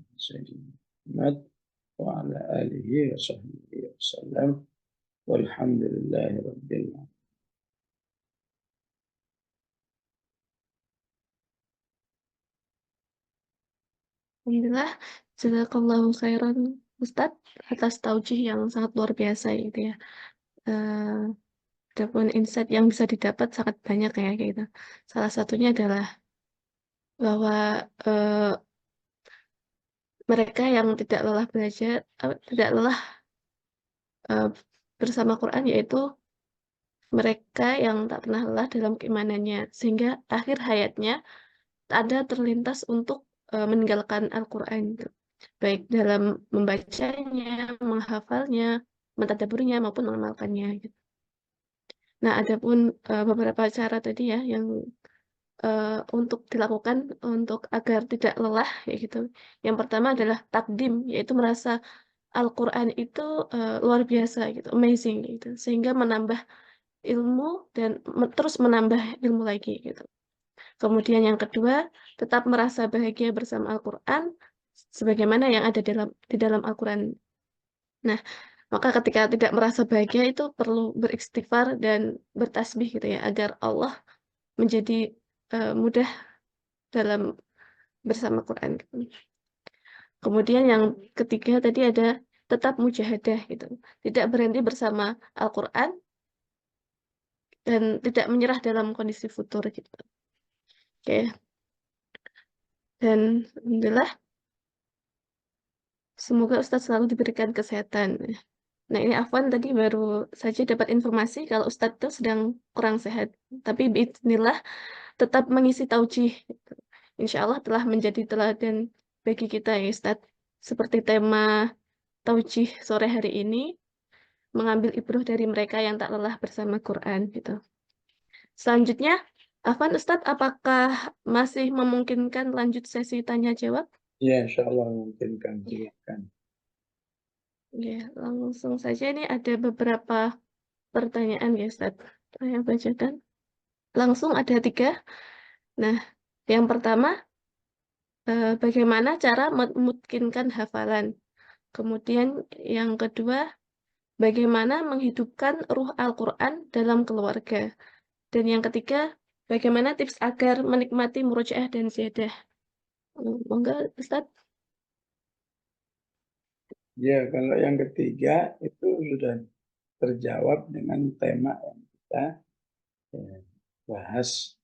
wa ala alihi wa sahbihi wasallam. Walhamdulillahi rabbil alamin. Alhamdulillah, jazakallahu khairan Ustadz atas taujih yang sangat luar biasa gitu ya. Eh, Adapun insight yang bisa didapat sangat banyak ya gitu. Salah satunya adalah bahwa eh, mereka yang tidak lelah belajar, tidak lelah eh, bersama Quran yaitu mereka yang tak pernah lelah dalam keimanannya sehingga akhir hayatnya ada terlintas untuk meninggalkan Al-Quran gitu. Baik dalam membacanya, menghafalnya, mentadaburnya maupun mengamalkannya gitu. Nah, adapun beberapa cara tadi ya yang untuk dilakukan untuk agar tidak lelah ya gitu. Yang pertama adalah takdim, yaitu merasa Al-Quran itu luar biasa gitu, amazing gitu, sehingga menambah ilmu dan terus menambah ilmu lagi gitu. Kemudian yang kedua, tetap merasa bahagia bersama Al-Quran, sebagaimana yang ada di dalam Al-Quran. Nah, maka ketika tidak merasa bahagia itu perlu beristighfar dan bertasbih gitu ya, agar Allah menjadi mudah dalam bersama Quran gitu. Kemudian yang ketiga tadi ada tetap mujahadah gitu. Tidak berhenti bersama Al-Quran dan tidak menyerah dalam kondisi futur gitu. Oke. Dan alhamdulillah semoga Ustadz selalu diberikan kesehatan. Nah ini Afwan tadi baru saja dapat informasi kalau Ustadz itu sedang kurang sehat. Tapi bismillah tetap mengisi taujih. Gitu. Insya Allah telah menjadi teladan bagi kita ya Ustadz. Seperti tema taujih sore hari ini, mengambil ibroh dari mereka yang tak lelah bersama Quran gitu. Selanjutnya, Afwan Ustadz, apakah masih memungkinkan lanjut sesi tanya jawab? Ya, insyaallah memungkinkan, Ya, silakan. ya, langsung saja ini ada beberapa pertanyaan ya Ustadz. Saya bacakan. Langsung ada 3. Nah, yang pertama, bagaimana cara memungkinkan hafalan? Kemudian yang kedua, bagaimana menghidupkan ruh Al-Quran dalam keluarga? Dan yang ketiga, bagaimana tips agar menikmati murojaah dan ziyadah? Monggo, Ustaz. Ya, kalau yang ketiga itu sudah terjawab dengan tema yang kita eh, bahas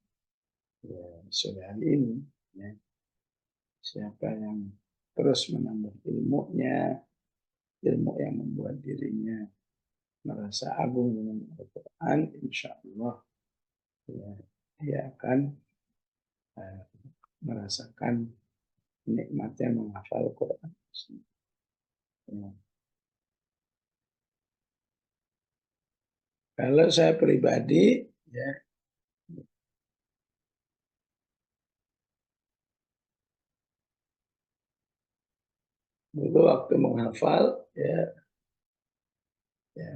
ya, sore hari ini. Ya. Siapa yang terus menambah ilmunya, ilmu yang membuat dirinya merasa agung dengan Al-Quran, insya Allah ya, dia akan eh, merasakan nikmatnya menghafal Quran. Ya. Kalau saya pribadi, ya dulu waktu menghafal ya, ya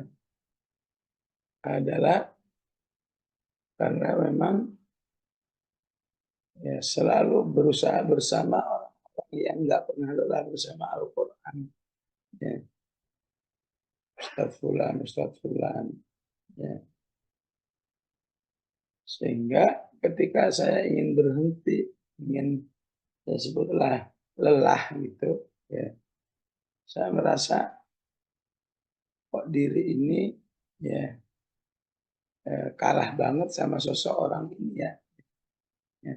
adalah karena memang ya selalu berusaha bersama orang-orang yang nggak pernah lelah bersama Al-Quran. Ya, Ustadz Fulan. Ya. Sehingga ketika saya ingin berhenti, ingin ya sebutlah lelah gitu, ya saya merasa kok diri ini ya kalah banget sama seseorang ini ya. Ya.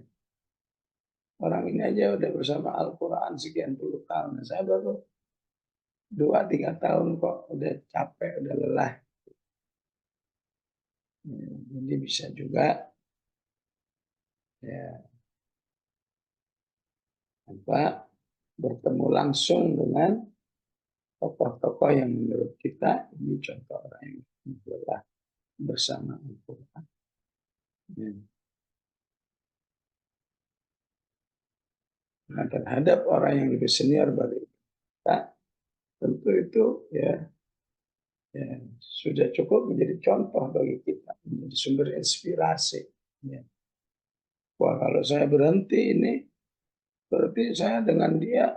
Orang ini aja udah bersama Al-Quran sekian puluh tahun. Saya baru 2-3 tahun kok udah capek, udah lelah. Ya, jadi bisa juga ya apa bertemu langsung dengan tokoh-tokoh yang menurut kita ini contoh orang yang lelah bersama Al-Quran. Ya. Nah, terhadap orang yang lebih senior dari kita, tentu itu ya, ya sudah cukup menjadi contoh bagi kita. jadi sumber inspirasi. Ya. Wah, kalau saya berhenti ini, berarti saya dengan dia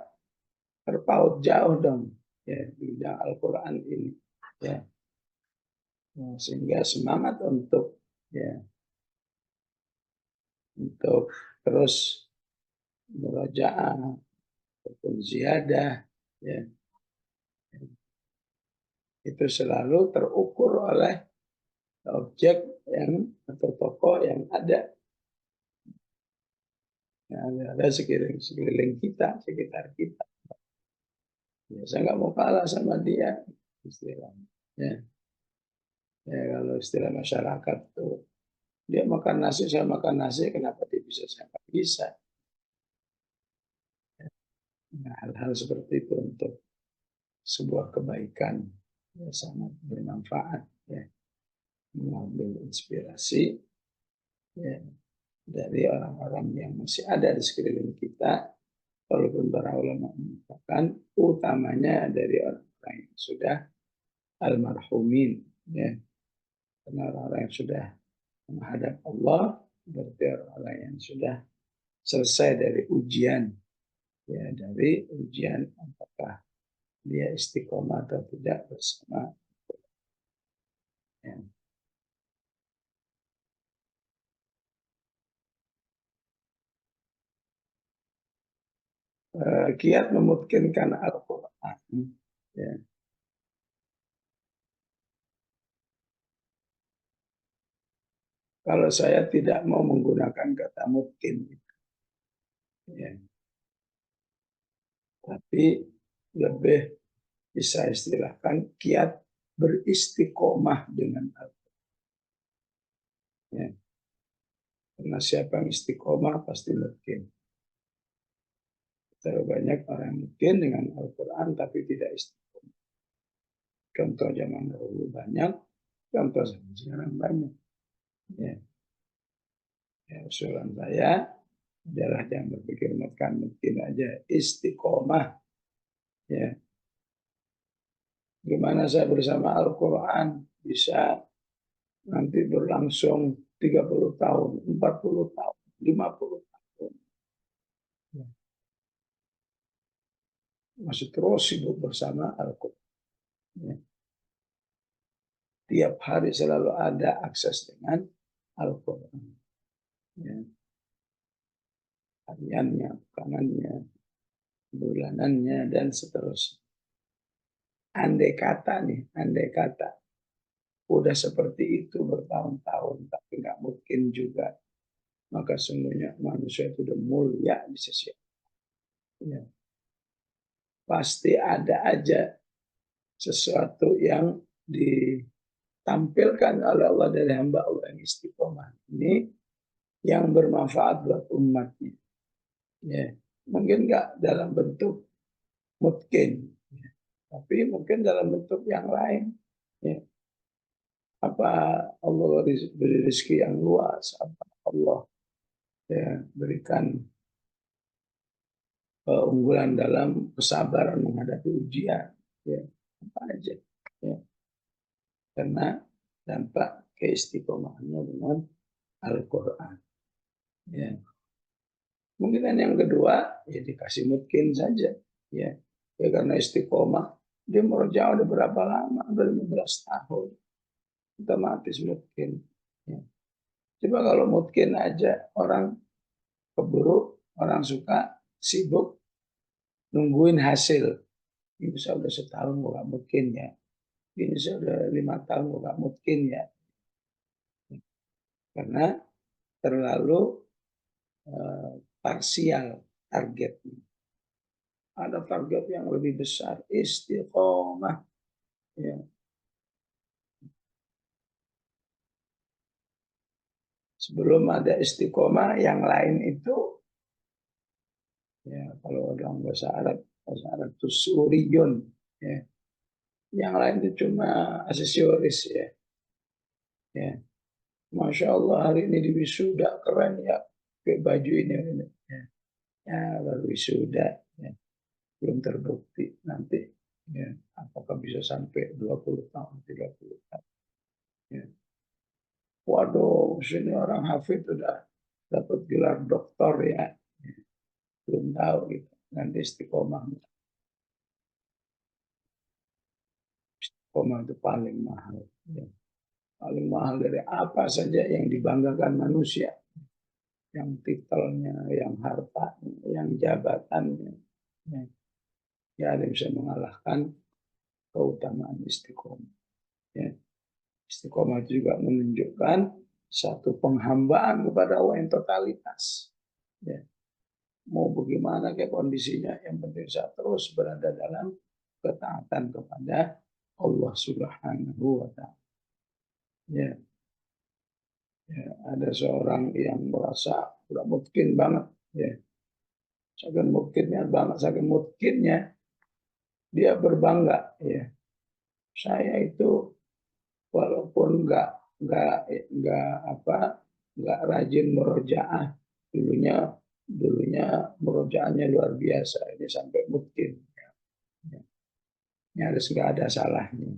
terpaut jauh dong, ya, di bidang Al-Quran ini. Ya. Nah, sehingga semangat ya, untuk terus murojaah ataupun ziyadah, ya, itu selalu terukur oleh objek yang atau tokoh yang ada, yang ada sekeliling kita, sekitar kita. Ya, saya nggak mau kalah sama dia, istilahnya. Ya, ya kalau istilah masyarakat tuh, dia makan nasi, saya makan nasi, kenapa dia bisa, saya nggak bisa. Nah, hal-hal seperti itu untuk sebuah kebaikan ya, sangat bermanfaat, ya, mengambil inspirasi ya, dari orang-orang yang masih ada di sekeliling kita, walaupun para ulama mengatakan utamanya dari orang-orang yang sudah almarhumin, ya, karena orang-orang yang sudah menghadap Allah berarti orang-orang yang sudah selesai dari ujian, ya, dari ujian apakah dia istiqomah atau tidak bersama, ya. Kiat memutkinkan Al-Quran, ya. Kalau saya tidak mau menggunakan kata mungkin, ya, tapi lebih bisa istilahkan kiat beristiqomah dengan Al-Quran. Ya. Karena siapa yang istiqomah pasti mungkin. Terlalu banyak orang mungkin dengan Al-Quran tapi tidak istiqomah. Contoh zaman dahulu banyak, contoh zaman sekarang banyak. Ya. Ya, usulan saya adalah jangan berpikir mungkin aja, istiqomah. Ya. Gimana saya bersama Al-Quran bisa nanti berlangsung 30 tahun, 40 tahun, 50 tahun. Ya. Masih terus sibuk bersama Al-Quran. Ya. Tiap hari selalu ada akses dengan Al-Quran. Ya. Hariannya, pekanannya, bulanannya, dan seterusnya. Andai kata udah seperti itu bertahun-tahun, tapi nggak mungkin juga, maka sungguhnya manusia itu udah mulia di sisi Allah. Ya. Pasti ada aja sesuatu yang ditampilkan oleh Allah dari hamba Allah yang istiqomah ini yang bermanfaat buat umatnya. Ya. Mungkin nggak dalam bentuk mungkin, ya, tapi mungkin dalam bentuk yang lain. Ya. Apa Allah beri rezeki yang luas, apa Allah, ya, berikan keunggulan dalam kesabaran menghadapi ujian, ya, apa aja, ya, karena dampak keistiqomahannya dengan Al-Quran. Ya. Mungkin yang kedua, ya dikasih mungkin saja, ya, ya karena istiqomah dia mau jauh udah berapa lama, udah 15 tahun, otomatis mungkin. Ya. Coba kalau mungkin aja orang keburu, orang suka sibuk nungguin hasil. Ini bisa udah setahun nggak mungkin ya. Ini sudah 5 tahun nggak mungkin ya. Karena terlalu parsial targetnya. Ada target yang lebih besar, istiqomah. Ya. Sebelum ada istiqomah, yang lain itu, ya kalau dalam bahasa Arab itu suriyun. Ya. Yang lain itu cuma aksesoris ya. Ya. Masya Allah hari ini di wisuda keren ya, pakai baju ini. Ya, ya baru wisuda, ya. Belum terbukti nanti, ya, apakah bisa sampai 20 tahun, 30 tahun. Ya. waduh, sini orang hafid sudah dapat gelar doktor ya. Belum tahu gitu. Nanti istiqomah. Istiqomah itu paling mahal. Ya. Paling mahal dari apa saja yang dibanggakan manusia. Yang titelnya, yang hartanya, yang jabatannya. Ya. Ya, ada yang bisa mengalahkan keutamaan istiqomah. Ya. Istiqomah itu juga menunjukkan satu penghambaan kepada Allah yang totalitas. Ya. Mau bagaimana kayak kondisinya, yang penting saya terus berada dalam ketaatan kepada Allah Subhanahu wa Ta'ala. Ya, ya, ada seorang yang merasa udah mungkin banget, ya, saking mungkinnya banget, saking mungkinnya dia berbangga, ya, saya itu walaupun nggak apa nggak rajin murojaah, dulunya dulunya murojaahnya luar biasa, ini sampai mungkin. Ya. Nyaris nggak ada salahnya.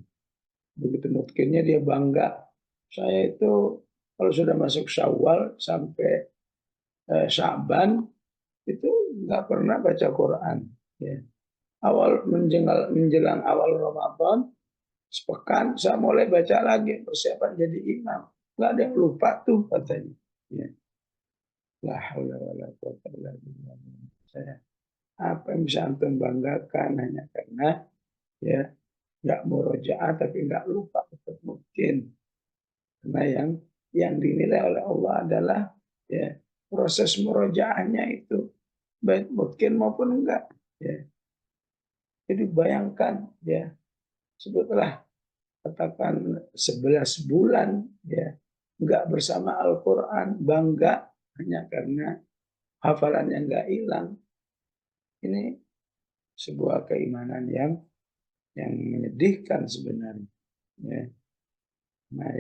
Begitu mungkinnya dia bangga. Saya itu kalau sudah masuk Syawal sampai Sya'ban itu nggak pernah baca Quran. Ya. Awal menjelang awal Ramadan, sepekan saya mulai baca lagi persiapan jadi imam. Nggak ada yang lupa tuh katanya. Ya. La haula wala quwwata illa billah. Saya apa yang bisa antum banggakan hanya karena ya nggak murojaah tapi nggak lupa tetap mungkin. Karena yang dinilai oleh Allah adalah ya proses murojaahnya itu baik mungkin maupun enggak. Ya. Jadi bayangkan ya sebutlah katakan 11 bulan ya enggak bersama Al-Quran bangga hanya karena hafalannya enggak hilang. Ini sebuah keimanan yang menyedihkan sebenarnya. Ya. Nah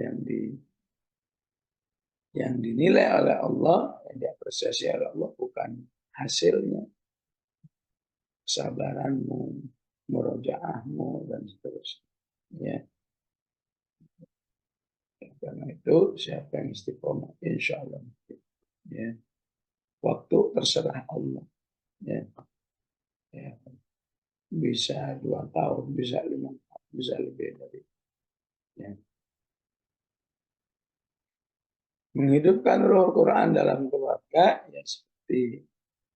yang dinilai oleh Allah, yang diapresiasi oleh Allah bukan hasilnya, kesabaranmu, murojaahmu, dan seterusnya. Ya. Karena itu siapa yang istiqomah, insya Allah. Ya. Waktu terserah Allah. Ya. Ya. Bisa 2 tahun, bisa 5 tahun, bisa lebih dari. Ya. Menghidupkan roh Quran dalam keluarga, ya seperti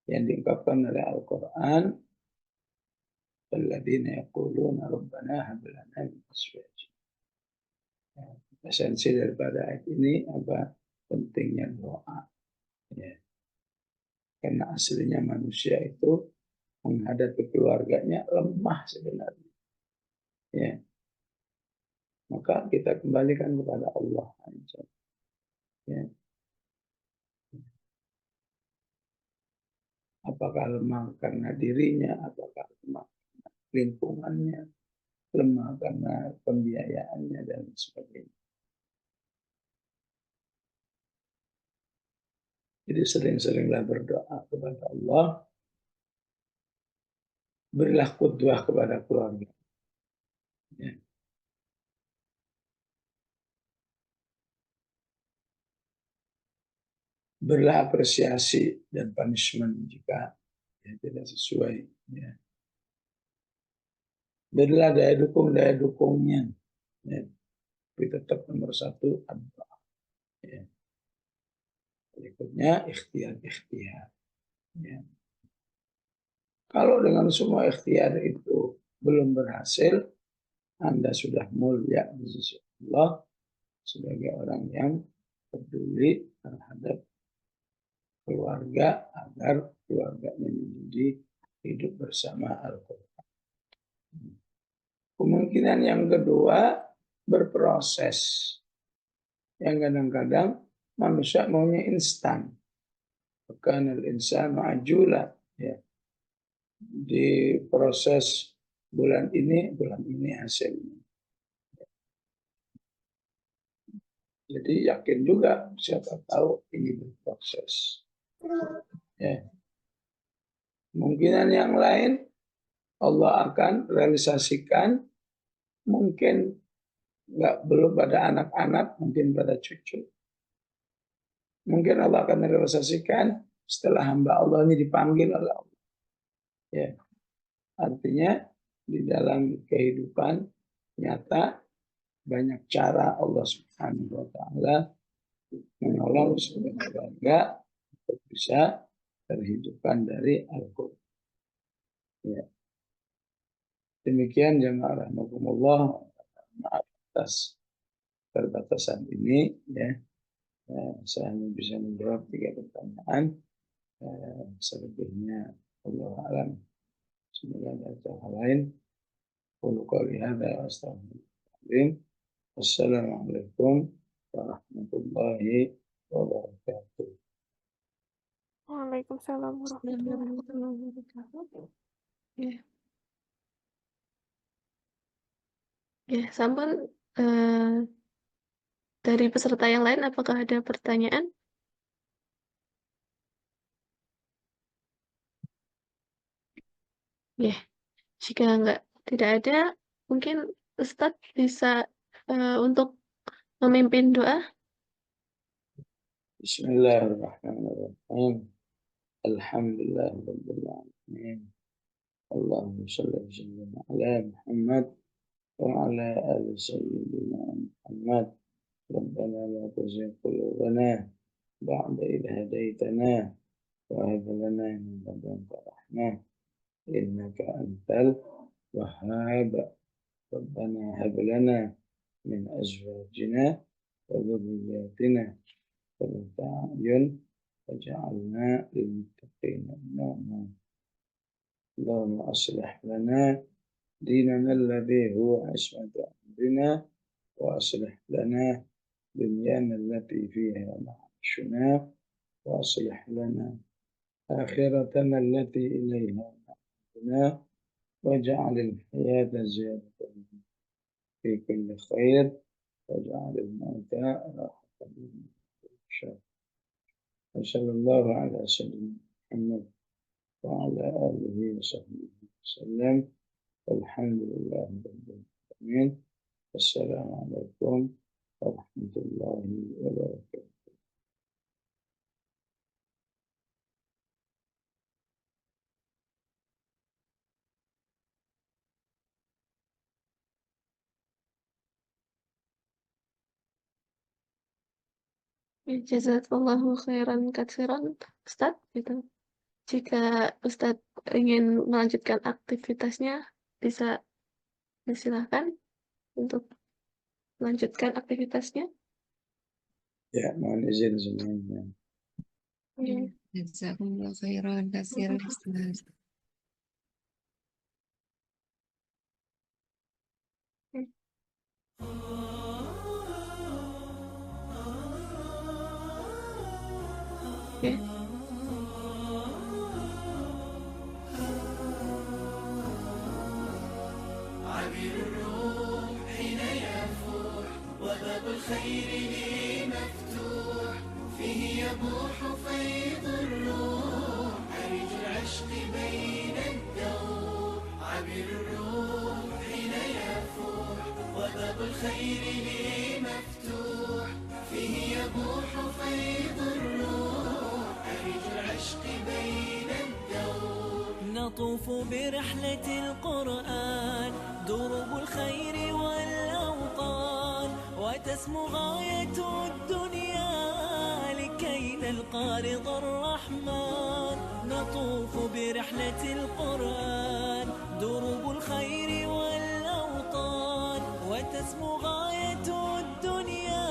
yang diungkapkan oleh Al-Quran, alladzina yaquluna rabbana hab lana min azwajina. Esensi daripada ayat ini apa? Pentingnya doa. Ya. Karena aslinya manusia itu menghadapi keluarganya lemah sebenarnya. Ya. Maka kita kembalikan kepada Allah aja. Ya. Apakah lemah karena dirinya, apakah lemah karena lingkungannya, lemah karena pembiayaannya dan sebagainya. Jadi sering-seringlah berdoa kepada Allah, berilah qudwah kepada keluarga. Ya. Berilah apresiasi dan punishment jika ya, tidak sesuai. Ya. Berilah daya dukungnya. Ya. Tapi tetap nomor satu doa. Ya. Berikutnya ikhtiar. Ya. Kalau dengan semua ikhtiar itu belum berhasil, Anda sudah mulia di sisi Allah sebagai orang yang peduli terhadap keluarga agar keluarganya menjadi hidup bersama Al-Quran. Kemungkinan yang kedua berproses. Yang kadang-kadang manusia maunya instan. Bukan al-insanu ajula. Ya. Di proses bulan ini hasilnya. Jadi yakin juga siapa tahu ini berproses. Ya. Kemungkinan yang lain Allah akan realisasikan mungkin belum pada anak-anak, mungkin pada cucu. mungkin Allah akan realisasikan setelah hamba Allah ini dipanggil oleh Allah. Ya, artinya di dalam kehidupan nyata banyak cara Allah Subhanahu wa taala menolong sebagai warga untuk bisa terhidupkan dari Al-Quran. Ya. Demikian jemaah rahimakumullah, maaf atas keterbatasan ini ya. Saya hanya bisa menjawab 3 pertanyaan. Selebihnya Allah alam. Semoga ada hal lain. Qul qouli hadza wa astaghfirullahaladzim. Wassalamualaikum warahmatullahi wabarakatuh. Waalaikumsalam warahmatullahi Warahmatullahi wabarakatuh. Ya, ya, sampun dari peserta yang lain apakah ada pertanyaan? Ya, jika tidak ada, mungkin Ustadz bisa untuk memimpin doa. Bismillahirrahmanirrahim. Alhamdulillahirabbil alamin. Allahumma shalli wa sallim ala Muhammad wa ala ali sayyidina Muhammad. Rabbana la tuzigh qulubana ba'da idh hadaytana wa hab lana min ladunka rahmah innaka antal wahhab. Rabbana hab lana min azwajina wa dhurriyyatina qurrata a'yun waj'alna lil muttaqina imama. اللهم أصلح لنا ديننا الذي هو عصمة أمرنا وأصلح لنا دنيانا التي فيها معاشنا وأصلح لنا آخرتنا التي إليها معادنا واجعل الحياة زيادة في كل خير واجعل الموت راحة من كل شر. وصلى الله على سيدنا محمد وعلى آله وصحبه وسلم. والحمد لله رب العالمين. السلام عليكم ورحمة الله وبركاته. Jazakallahu khairan katsiran, Ustadz. Gitu. Jika Ustadz ingin melanjutkan aktivitasnya, bisa disilahkan untuk melanjutkan aktivitasnya. Ya, mohon izin semuanya. Jazakumullah khairan katsiran Ustaz. Oke. عبير الروح حين يفوح وباب الخير لي مفتوح فيه يبوح فيض الروح أريج العشق بين الدوح عبير الروح حين يفوح وباب الخير لي مفتوح فيه يبوح فيض الروح أريج العشق بين الدوح نطوف برحلة القرآن دروب الخير والأوطان وتسمو غاية الدنيا لكي نلقى رضا الرحمن نطوف برحلة القرآن دروب الخير والأوطان وتسمو غاية الدنيا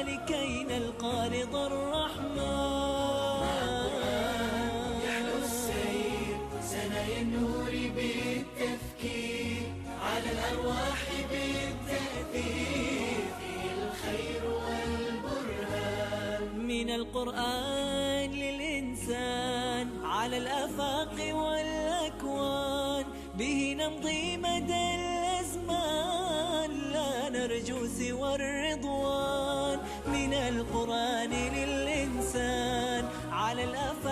لكي نلقى رضا الرحمن يحلو السير سنايا النور بالتفكير على الأرواح بالتأثير فيه الخير والبرهان من القرآن للإنسان على الآفاق والأكوان به نمضي مدى الأزمان لا نرجو سوى الرضوان من القرآن للإنسان على الآفاق